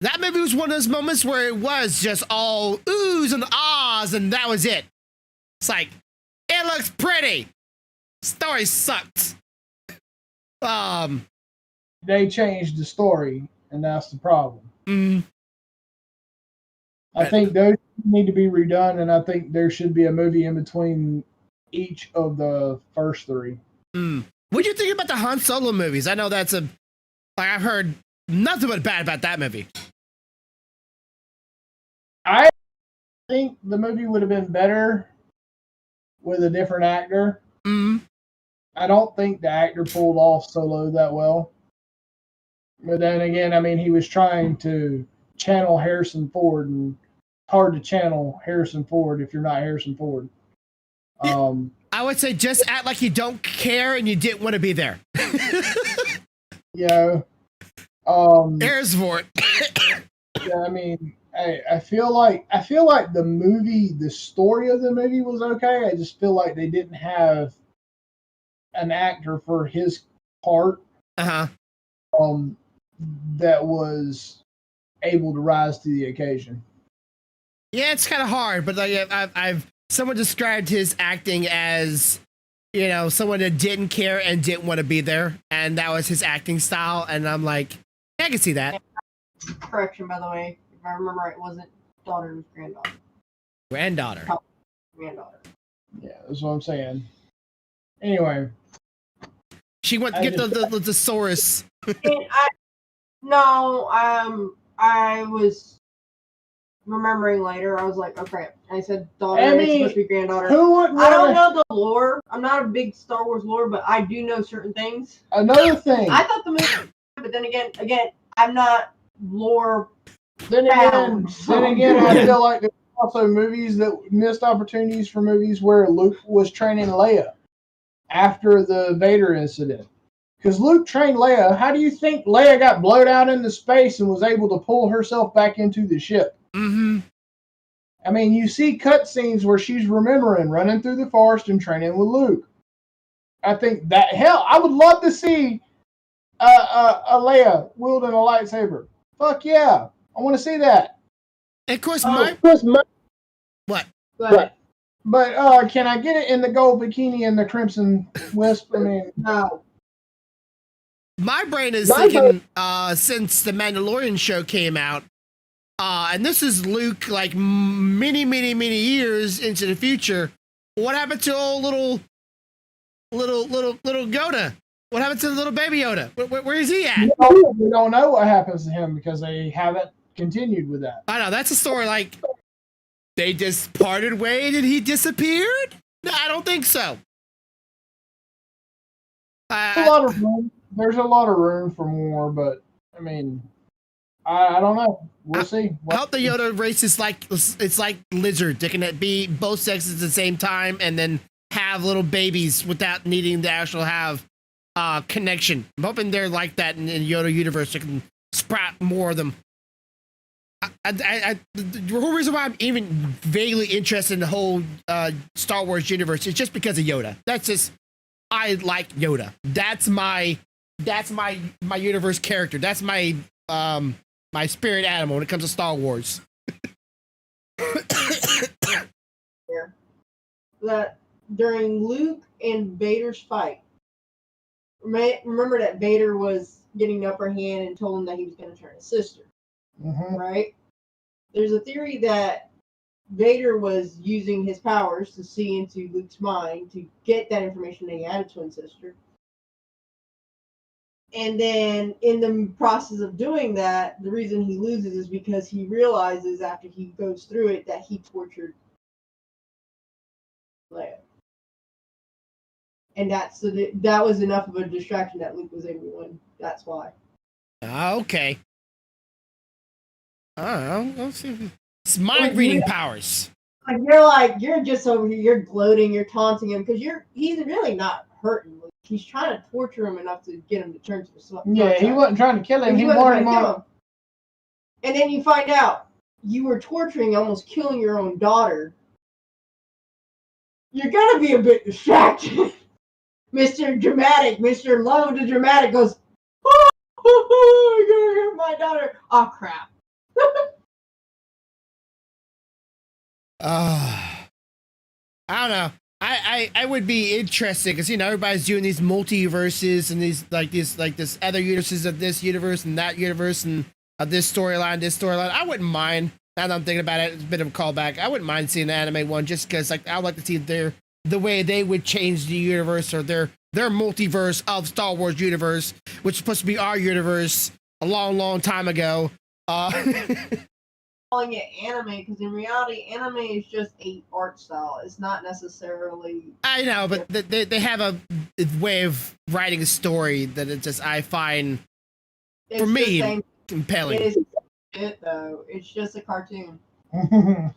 one of those moments where it was just all oohs and ahs, and that was it. It's like, it looks pretty. Story sucked. They changed the story, and that's the problem. I think those need to be redone, and I think there should be a movie in between each of the first three. What do you think about the Han Solo movies? I know I've heard nothing but bad about that movie. I think the movie would have been better with a different actor. I don't think the actor pulled off Solo that well. But then again, I mean, he was trying to channel Harrison Ford, and it's hard to channel Harrison Ford if you're not Harrison Ford. I would say just act like you don't care and you didn't want to be there. There's for it. Yeah, I mean, I feel like the story of the movie was okay. I just feel like they didn't have an actor for his part. That was able to rise to the occasion. Yeah, it's kind of hard, but like someone described his acting as, someone that didn't care and didn't want to be there, and that was his acting style. And I'm like, I can see that. Correction, by the way, if I remember right, it wasn't daughter, it was granddaughter. Granddaughter. Yeah, that's what I'm saying. Anyway, she went to get the thesaurus. And No, I was remembering later. I was like, okay. I said daughter. I It's mean, supposed to be granddaughter. Who wouldn't I don't rather- know the lore. I'm not a big Star Wars lore, but I do know certain things. Another thing. I thought the movie, but then again, I'm not lore. Then again, I feel like there's also movies that missed opportunities for movies where Luke was training Leia after the Vader incident. Because Luke trained Leia. How do you think Leia got blown out into space and was able to pull herself back into the ship? Mm-hmm. I mean, you see cutscenes where she's remembering running through the forest and training with Luke. I think that, hell, I would love to see a Leia wielding a lightsaber. Fuck yeah. I want to see that. And of course, what? But can I get it in the gold bikini and the crimson wisp? I mean, No. My brain is thinking, since the Mandalorian show came out, and this is Luke like many years into the future. What happened to old little Yoda? What happened to the little baby Yoda? Where is he at? we don't know what happens to him because they haven't continued with that. I know that's a story like they just parted ways and he disappeared. No, I don't think so. There's a lot of room for more, but I mean, I don't know. We'll see. I hope the Yoda race is like it's like lizard. They can be both sexes at the same time and then have little babies without needing to actually have connection. I'm hoping they're like that in the Yoda universe. They can sprout more of them. The whole reason why I'm even vaguely interested in the whole Star Wars universe is just because of Yoda. That's just I like Yoda. That's my universe character. That's my my spirit animal when it comes to Star Wars. Yeah. That during Luke and Vader's fight, remember that Vader was getting the upper hand and told him that he was going to turn his sister. Mm-hmm. Right? There's a theory that Vader was using his powers to see into Luke's mind to get that information that he had a twin sister. And then in the process of doing that, the reason he loses is because he realizes after he goes through it that he tortured Leia. And that was enough of a distraction that Luke was able to win. That's why. Okay. I don't know. Let's see. It's mind reading powers. You're just over here, you're gloating, you're taunting him because he's really not hurting Luke. He's trying to torture him enough to get him to turn to the dark side. Yeah, he wasn't trying to kill him. He wanted him on. And then you find out you were torturing, almost killing your own daughter. You're gonna be a bit distracted. Mr. Dramatic, Mr. Love the Dramatic goes, oh, you're gonna hurt my daughter. Oh crap. I don't know. I would be interested because everybody's doing these multiverses and these this other universes of this universe and that universe and of this storyline. I wouldn't mind. Now that I'm thinking about it, it's a bit of a callback. I wouldn't mind seeing the anime one just because I would like to see the way they would change the universe or their multiverse of Star Wars universe, which is supposed to be our universe a long time ago. Calling it anime because in reality anime is just a art style. It's not necessarily. I know, but they have a way of writing a story that it just I find for me compelling. It is it though. It's just a cartoon. No,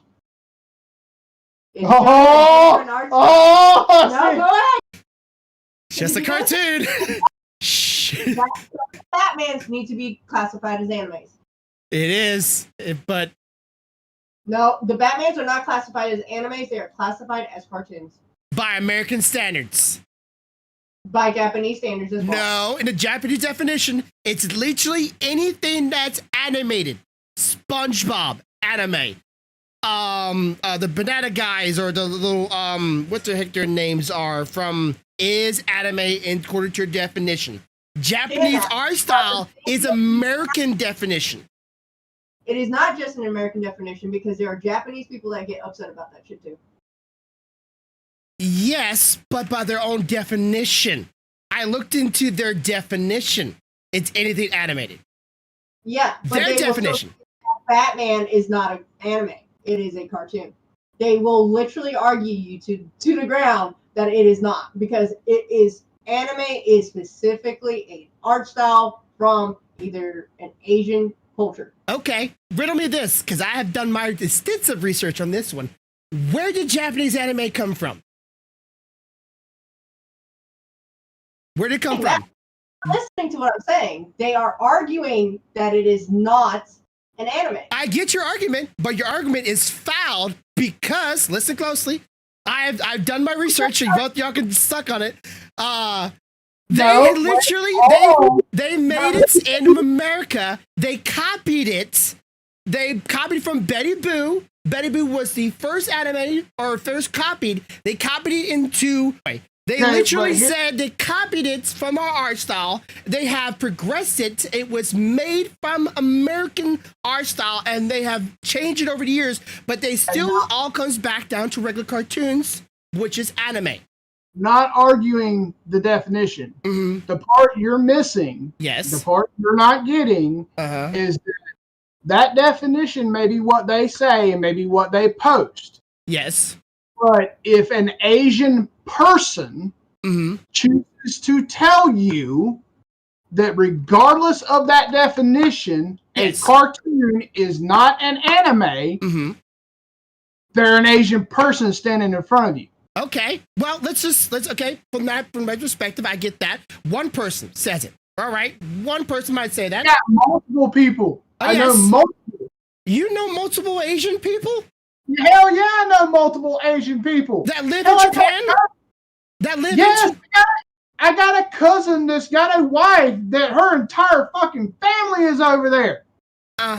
go ahead. It's just a cartoon. Batman's need to be classified as animes. It is, but no, the Batmans are not classified as animes. They are classified as cartoons by American standards. By Japanese standards as well. No, in the Japanese definition, it's literally anything that's animated. SpongeBob anime. The banana guys or the little what the heck their names are from is anime according to your definition. Japanese art style is American definition. It is not just an American definition because there are Japanese people that get upset about that shit too. Yes, but by their own definition. I looked into their definition. It's anything animated. Yeah, but Their they will still definition. Batman is not an anime. It is a cartoon. They will literally argue you to the ground that it is not, because it is anime is specifically an art style from either an Asian culture. Okay, riddle me this, because I have done my extensive research on this one. Where did Japanese anime come from? Where did it come from? Listening to what I'm saying, they are arguing that it is not an anime. I get your argument, but your argument is fouled because, listen closely, I've done my research and both y'all can suck on it. They made it in America. They copied it. They copied from Betty Boo. Betty Boo was the first anime or first copied. They copied it into. They literally said they copied it from our art style. They have progressed it. It was made from American art style, and they have changed it over the years. But they still all comes back down to regular cartoons, which is anime. Not arguing the definition. Mm-hmm. The part you're missing, yes, the part you're not getting, is that definition may be what they say and maybe what they post. Yes. But if an Asian person chooses to tell you that regardless of that definition, a cartoon is not an anime, they're an Asian person standing in front of you. Okay. Well, from my perspective, I get that. One person says it. All right. One person might say that. Yeah, multiple people. I know multiple. You know multiple Asian people? Hell yeah, I know multiple Asian people. That live in Japan? I got a cousin that's got a wife that her entire fucking family is over there.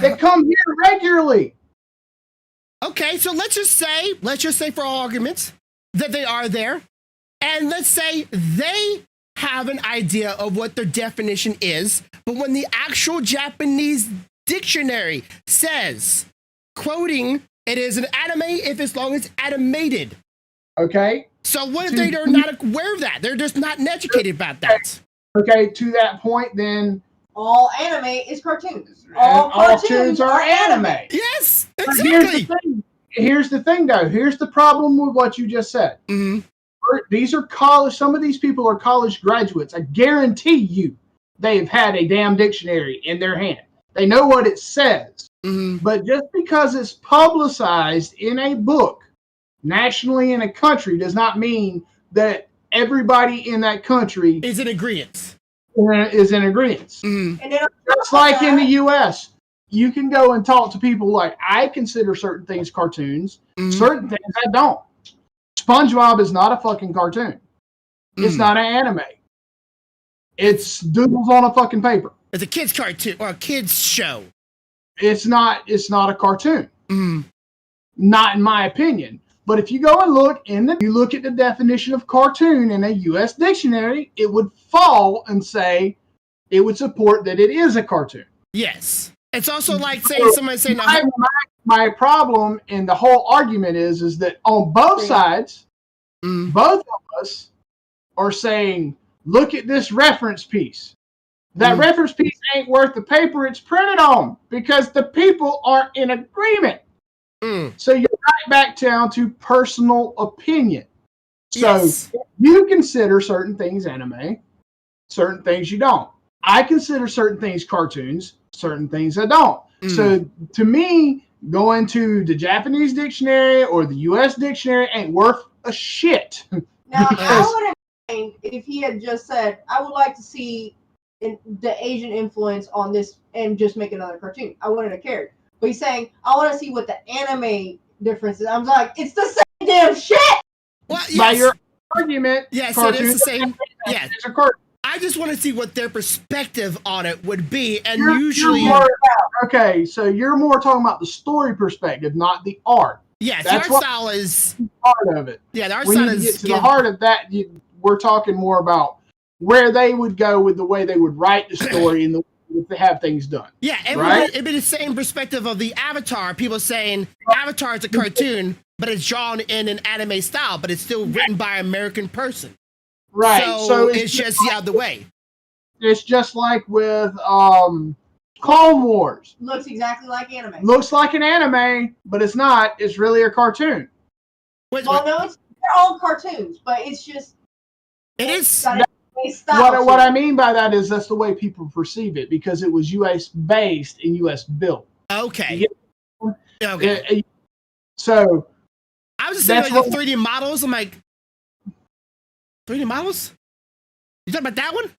They come here regularly. Okay, so let's just say for all arguments that they are there. And let's say they have an idea of what their definition is, but when the actual Japanese dictionary says, quoting, it is an anime if as long as it's animated. Okay. So what if they are not aware of that? They're just not educated about that. Okay, to that point, then all anime is cartoons. All cartoons are anime. Yes, exactly. Here's the thing, though. Here's the problem with what you just said. These are college. Some of these people are college graduates. I guarantee you, they've had a damn dictionary in their hand. They know what it says. But just because it's publicized in a book nationally in a country does not mean that everybody in that country is in agreement. And just like in the U.S., you can go and talk to people like, I consider certain things cartoons, certain things I don't. SpongeBob is not a fucking cartoon. It's not an anime. It's doodles on a fucking paper. It's a kid's cartoon or a kid's show. It's not a cartoon. Not in my opinion. But if you go and you look at the definition of cartoon in a U.S. dictionary, it would fall and say it would support that it is a cartoon. Yes. It's also like saying somebody saying my problem in the whole argument is that on both sides, both of us are saying, look at this reference piece. That reference piece ain't worth the paper it's printed on because the people aren't in agreement. So you're right back down to personal opinion. So you consider certain things anime, certain things you don't. I consider certain things cartoons, certain things I don't. So to me, going to the Japanese dictionary or the U.S. dictionary ain't worth a shit. Now, I wouldn't mind if he had just said, I would like to see the Asian influence on this and just make another cartoon. I wouldn't have cared. But he's saying, I want to see what the anime difference is. I'm like, it's the same damn shit! Well, yes. By your argument, yes, it is the same. Yes. I just want to see what their perspective on it would be. And usually... so you're more talking about the story perspective, not the art. Yes, the art style is... part of it. Yeah, the art style is... Get to the heart of that, we're talking more about where they would go with the way they would write the story and the way they have things done. Yeah, it'd be the same perspective of the Avatar. People saying Avatar is a cartoon, but it's drawn in an anime style, but it's still written by an American person. Right. So it's just the other way. It's just like with Clone Wars. Looks exactly like anime. Looks like an anime, but it's not. It's really a cartoon. Well, no, they're all cartoons, but it's just it is. What I mean by that is that's the way people perceive it because it was U.S. based and U.S. built. Okay. Okay. So I was just saying like the 3D models. I'm like, 3D models? You talking about that one?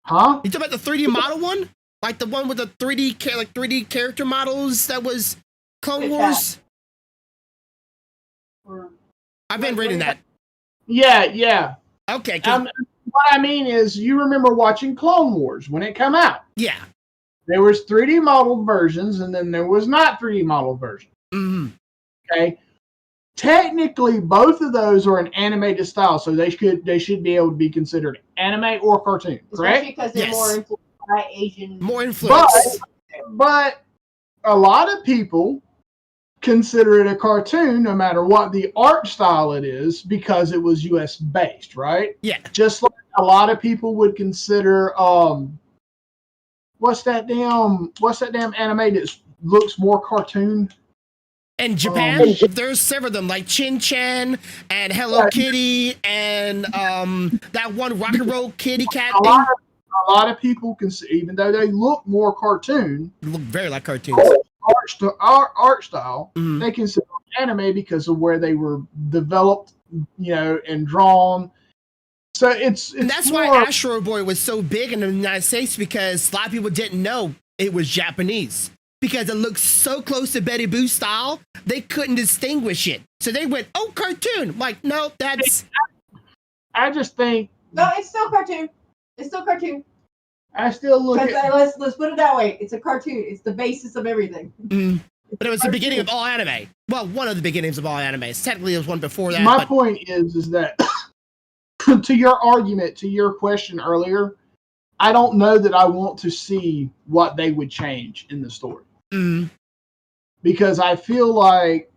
Huh? You talking about the 3D model one? Like the one with the 3D character models that was Clone Wars? I've been reading that. Yeah. Okay. What I mean is, you remember watching Clone Wars when it came out? Yeah. There was 3D modeled versions, and then there was not 3D modeled versions. Mm-hmm. Okay. Technically, both of those are an animated style, so they should be able to be considered anime or cartoon. Correct? Especially because they're more influenced by Asian. More influence. But a lot of people consider it a cartoon no matter what the art style it is because it was US based, right? Yeah. Just like a lot of people would consider what's that damn anime that looks more cartoon? In Japan, there's several of them like Chin Chan and Hello Kitty and that one Rock and Roll Kitty Cat thing. A lot of people can see, even though they look more cartoon, look very like cartoons. Art style, they consider anime because of where they were developed, and drawn. So it's and that's why Astro Boy was so big in the United States because a lot of people didn't know it was Japanese because it looks so close to Betty Boo style they couldn't distinguish it. So they went, "Oh, cartoon!" Like, no, that's. I just think no, it's still cartoon. It's still cartoon. I still look at let's put it that way. It's a cartoon. It's the basis of everything. But it was the beginning of all anime. Well, one of the beginnings of all animes. Technically, there was one before that. My point is that to your argument, to your question earlier, I don't know that I want to see what they would change in the story. Because I feel like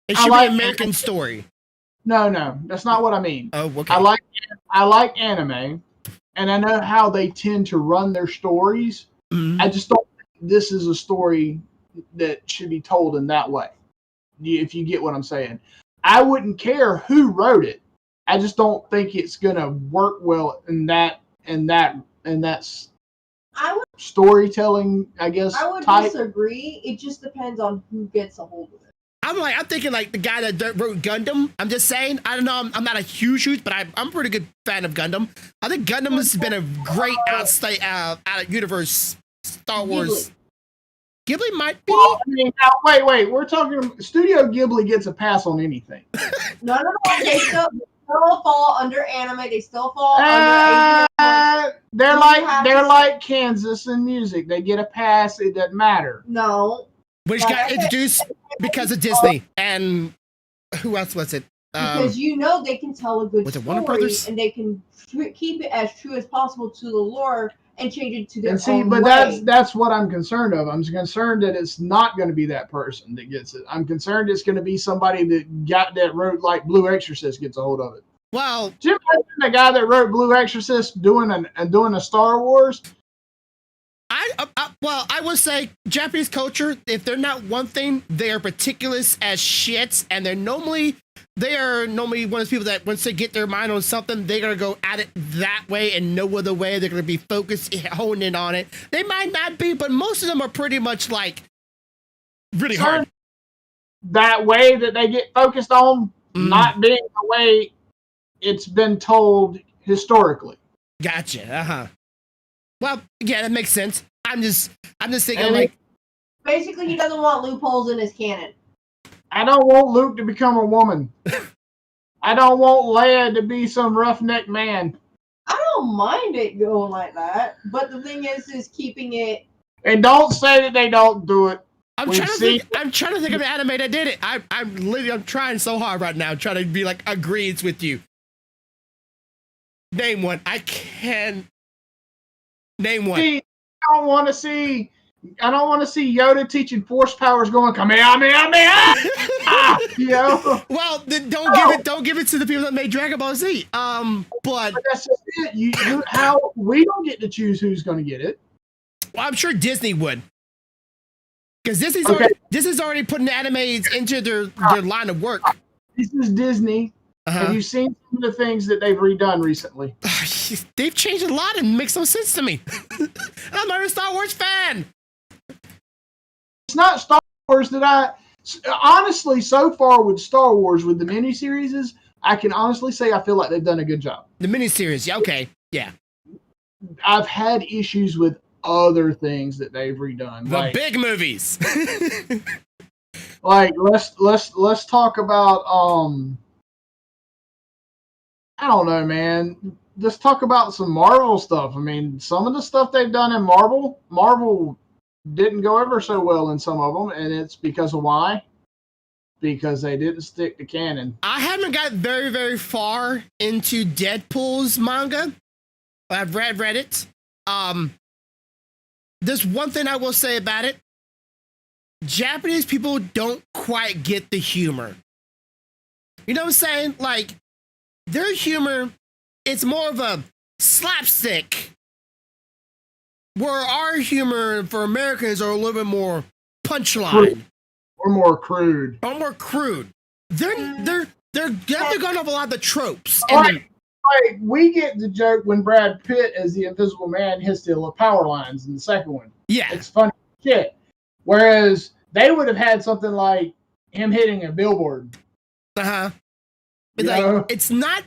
it should be an American story. No, that's not what I mean. Oh, okay. I like anime, and I know how they tend to run their stories. I just don't think this is a story that should be told in that way. If you get what I'm saying, I wouldn't care who wrote it. I just don't think it's gonna work well in that storytelling. I guess I would type. disagree. It just depends on who gets a hold of it. I'm thinking like the guy that wrote Gundam. I'm just saying. I don't know. I'm not a huge, but I'm a pretty good fan of Gundam. I think Gundam has been a great out of universe Star Wars. Ghibli might be. Well, I mean, now, wait. We're talking. Studio Ghibli gets a pass on anything. No. They still fall under anime. They still fall under. They're like Kansas and music. They get a pass. It doesn't matter. No. Which got introduced because of Disney and who else was it? Because they can tell a good was it story Warner Brothers? And they can keep it as true as possible to the lore and change it to their own way. But that's what I'm concerned of. I'm concerned that it's not going to be that person that gets it. I'm concerned it's going to be somebody that wrote like Blue Exorcist gets a hold of it. Well, do you imagine the guy that wrote Blue Exorcist doing a Star Wars? I would say Japanese culture, if they're not one thing, they are meticulous as shits, and they are normally one of those people that once they get their mind on something, they're gonna go at it that way and no other way. They're gonna be focused, honing in on it. They might not be, but most of them are pretty much like really hard. That way that they get focused on not being the way it's been told historically. Gotcha. Well, yeah, that makes sense. I'm just thinking basically he doesn't want loopholes in his canon. I don't want Luke to become a woman. I don't want Leia to be some roughneck man. I don't mind it going like that, but the thing is keeping it. And don't say that they don't do it. I'm trying to think of an anime that did it. I'm trying so hard right now, trying to be like agrees with you. Name one. I can name one. See, I don't want to see Yoda teaching force powers going Kamehameha. You know? Well, then don't give it to the people that made Dragon Ball Z. But But that's just it. How we don't get to choose who's going to get it. well, I'm sure Disney would. Because Okay. Disney's already putting animes into their line of work. This is Disney. Have you seen some of the things that they've redone recently? They've changed a lot and it makes no sense to me. I'm not a Star Wars fan. It's not Star Wars that honestly, so far with Star Wars, with the miniseries, I can honestly say I feel like they've done a good job. The miniseries, yeah, okay, yeah. I've had issues with other things that they've redone. The big movies. Like let's talk about I don't know, man. Let's talk about some Marvel stuff. I mean, some of the stuff they've done in Marvel didn't go ever so well in some of them, and it's because of why? Because they didn't stick to canon. I haven't got very, very far into Deadpool's manga. I've read it. There's one thing I will say about it. Japanese people don't quite get the humor. You know what I'm saying? Like, their humor, it's more of a slapstick. Where our humor for Americans are a little bit more punchline. Or more crude. Or more crude. They're going off a lot of the tropes. Like, we get the joke when Brad Pitt as the Invisible Man hits the power lines in the second one. Yeah. It's funny shit. Whereas they would have had something like him hitting a billboard. Uh-huh. It's not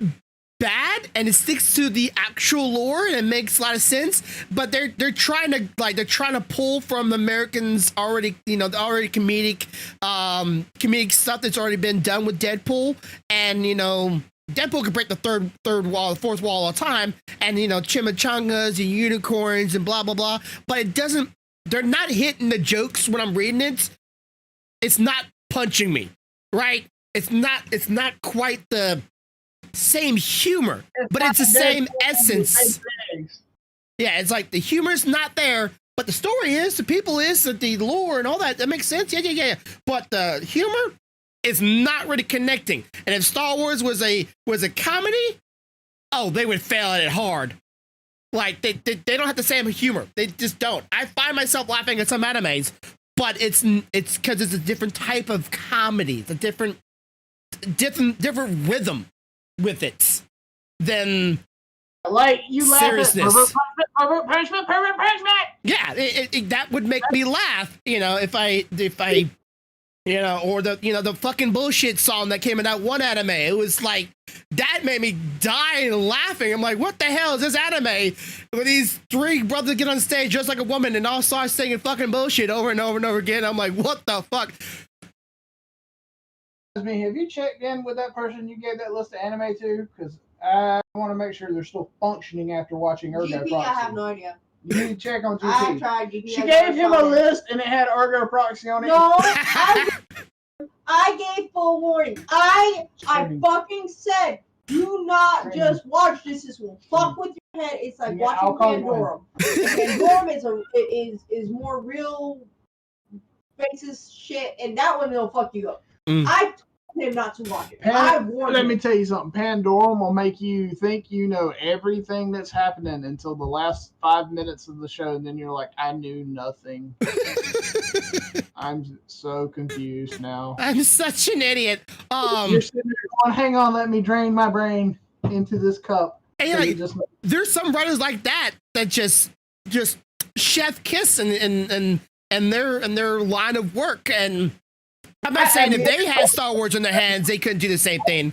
bad and it sticks to the actual lore and it makes a lot of sense, but they're trying to pull from Americans already, the already comedic stuff that's already been done with Deadpool, and Deadpool can break the fourth wall all the time, and chimichangas and unicorns and blah blah blah, but they're not hitting the jokes when I'm reading it. It's not punching me, right? It's not quite the same humor, but it's the same essence. Yeah, it's like the humor's not there, but the story is, the people is, the lore and all that makes sense. Yeah. But the humor is not really connecting. And if Star Wars was a comedy, oh, they would fail at it hard. Like they don't have the same humor. They just don't. I find myself laughing at some animes, but it's because it's a different type of comedy. It's a different rhythm with it than like you seriousness. Pervert punishment. Yeah, that would make me laugh. If I or the fucking bullshit song that came in that one anime. It was like that made me die laughing. I'm like, what the hell is this anime? Where these three brothers get on stage just like a woman and all start singing fucking bullshit over and over and over again. I'm like, what the fuck? Have you checked in with that person you gave that list of anime to? Because I want to make sure they're still functioning after watching Ergo GP, Proxy. I have no idea. You need to check on GP. I tried GP. She gave him a list and it had Ergo Proxy on it. No, I gave full warning. I fucking said, do not just watch this. This will fuck with your head. It's like watching Pandorum. Pandorum is more real basis shit, and that one will fuck you up. I told him not to watch it. Let me tell you something. Pandorum will make you think you know everything that's happening until the last 5 minutes of the show, and then you're like, I knew nothing. I'm so confused now. I'm such an idiot. You're sitting there going, hang on, let me drain my brain into this cup. And there's some writers like that just chef kiss and their line of work, and I'm not saying if they had Star Wars in their hands, they couldn't do the same thing.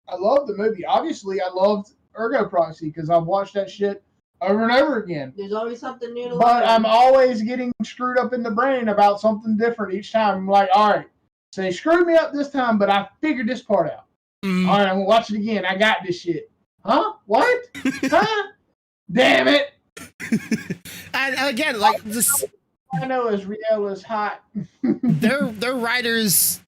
I love the movie. Obviously, I loved Ergo Proxy because I've watched that shit over and over again. There's always something new to learn. But I'm always getting screwed up in the brain about something different each time. I'm like, all right, so they screwed me up this time, but I figured this part out. All right, I'm going to watch it again. I got this shit. Huh? What? Huh? Damn it. And again, like this. I know is Riel is hot. their writers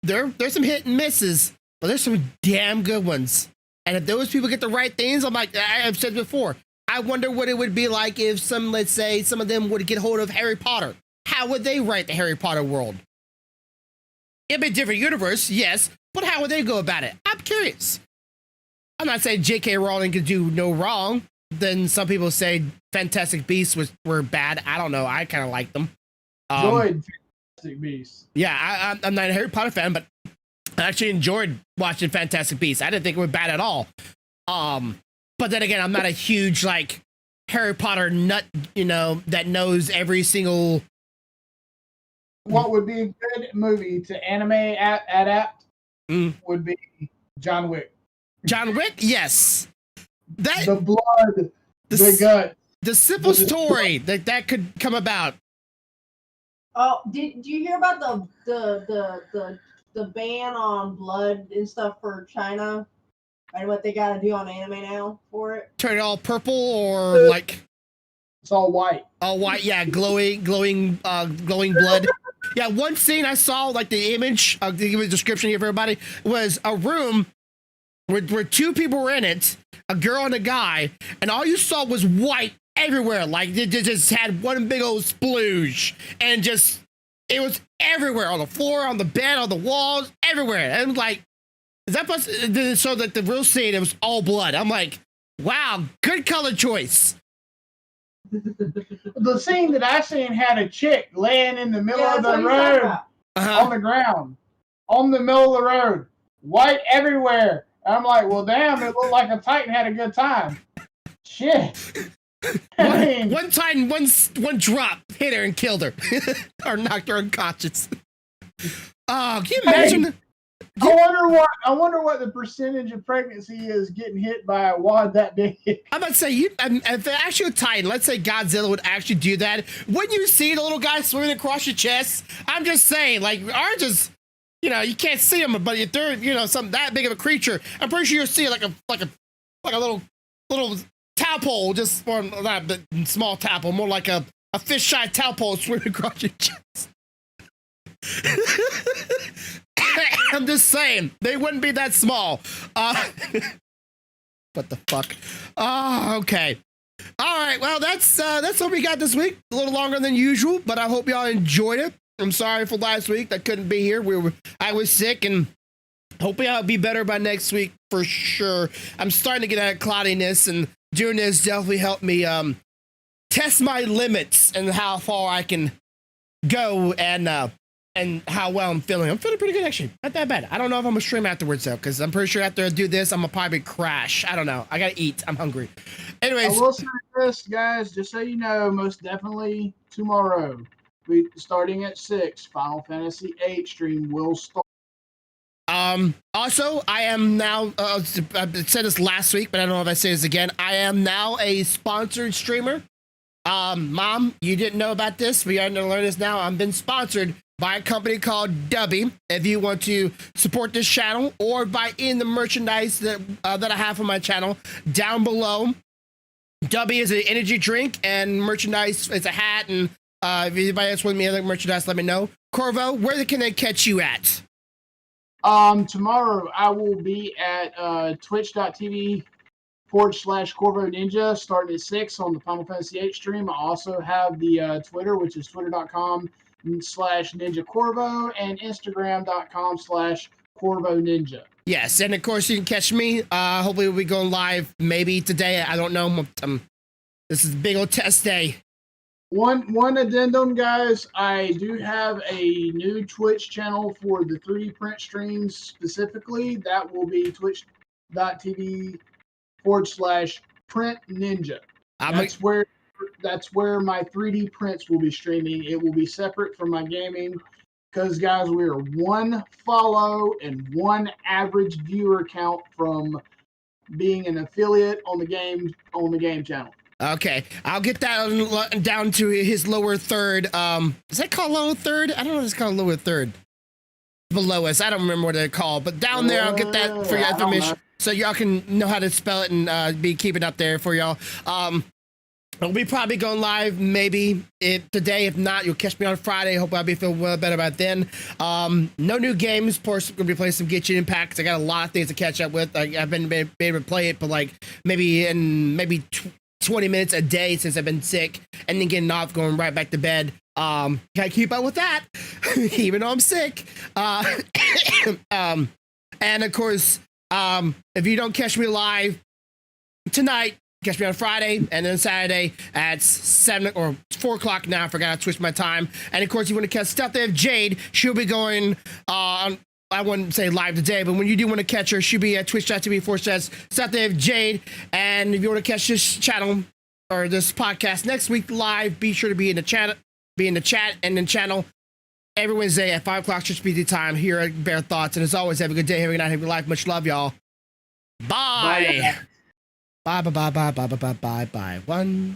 there's some hit and misses, but there's some damn good ones. And if those people get the right things, I'm like, I've said before, I wonder what it would be like if let's say some of them would get hold of Harry Potter. How would they write the Harry Potter world? It'd be a different universe, yes, but how would they go about it? I'm curious. I'm not saying J.K. Rowling could do no wrong. Then some people say Fantastic Beasts were bad. I don't know. I kind of like them. Enjoyed Fantastic Beasts. Yeah, I'm not a Harry Potter fan, but I actually enjoyed watching Fantastic Beasts. I didn't think it was bad at all. But then again, I'm not a huge like Harry Potter nut, that knows every single. What would be a good movie to anime adapt would be John Wick. John Wick, yes. The blood, the gut. The simple story that could come about. Oh, did you hear about the ban on blood and stuff for China? And what they got to do on anime now for it? Turn it all purple or like it's all white. All white, yeah, glowing blood. Yeah, one scene I saw, like the image, I'll give you a description here for everybody, was a room where two people were in it, a girl and a guy, and all you saw was white everywhere. Like it just had one big old splooge, and it was everywhere, on the floor, on the bed, on the walls, everywhere. And like, is that possible? So that the real scene, it was all blood. I'm like, wow, good color choice. The scene that I seen had a chick laying in the middle of the road on the ground, on the middle of the road, white everywhere. I'm like, well, damn, it looked like a Titan had a good time. Shit. One Titan, one drop hit her and killed her, or knocked her unconscious. Can you imagine? I wonder what the percentage of pregnancy is getting hit by a wad that big. I'm about to say, if actually a Titan, let's say Godzilla would actually do that, wouldn't you see the little guy swimming across your chest? I'm just saying, like, ours is, you can't see them, but if they're, something that big of a creature, I'm pretty sure you'll see like a little tadpole, just or not a small tadpole, more like a fish-eye tadpole swimming across your chest. I'm just saying, they wouldn't be that small. What the fuck? Oh, okay. All right, well, that's what we got this week. A little longer than usual, but I hope y'all enjoyed it. I'm sorry for last week. I couldn't be here. I was sick, and hopefully I'll be better by next week for sure. I'm starting to get out of cloudiness, and doing this definitely helped me test my limits and how far I can go, and how well I'm feeling. I'm feeling pretty good, actually. Not that bad. I don't know if I'm gonna stream afterwards, though, because I'm pretty sure after I do this, I'm gonna probably crash. I don't know. I gotta eat. I'm hungry. Anyways. I will say this, guys, just so you know, most definitely tomorrow, starting at 6, Final Fantasy VIII stream will start. Also, I am now, I said this last week, but I don't know if I say this again. I am now a sponsored streamer. Mom, you didn't know about this, but you're going to learn this now. I've been sponsored by a company called Dubby. If you want to support this channel or buy in the merchandise that I have on my channel, down below. Dubby is an energy drink and merchandise. It's a hat, and if anybody else wants me other merchandise, let me know. Corvo, where can they catch you at? Tomorrow I will be at twitch.tv /Corvo Ninja starting at 6 on the Final Fantasy VIII stream. I also have the Twitter, which is twitter.com/Ninja Corvo and Instagram.com/Corvo Ninja. Yes, and of course you can catch me. Hopefully we'll be going live maybe today. I don't know. This is a big old test day. One addendum, guys. I do have a new Twitch channel for the 3D print streams specifically. That will be twitch.tv /Print Ninja. That's where my 3D prints will be streaming. It will be separate from my gaming because, guys, we are one follow and one average viewer count from being an affiliate on the game channel. Okay, I'll get that down to his lower third. Is that called lower third? I don't know if it's called lower third. Below us, I don't remember what they're called, but down there, I'll get that for your information so y'all can know how to spell it and be keeping up there for y'all. We'll be probably going live maybe today. If not, you'll catch me on Friday. Hope I'll be feeling well better by then. No new games. Of course, I'm going to be playing some Genshin Impact because I got a lot of things to catch up with. I've been able to play it, but like maybe 20 minutes a day since I've been sick, and then getting off, going right back to bed. Gotta keep up with that, even though I'm sick. And of course, if you don't catch me live tonight, catch me on Friday and then Saturday at 7 or 4 o'clock now. I forgot to switch my time. And of course, you want to catch Stuff There Jade. She'll be going on. I wouldn't say live today, but when you do want to catch her, she'll be at twitch.tv/Stuff There Jade. And if you want to catch this channel or this podcast next week live, be sure to be in the chat, and then channel every Wednesday at 5 o'clock PT time here at Bear Thoughts. And as always, have a good day, have a good night, have a good life. Much love, y'all. Bye. Bye. Bye. Bye. Bye. Bye. Bye. Bye. Bye. Bye. Bye. One.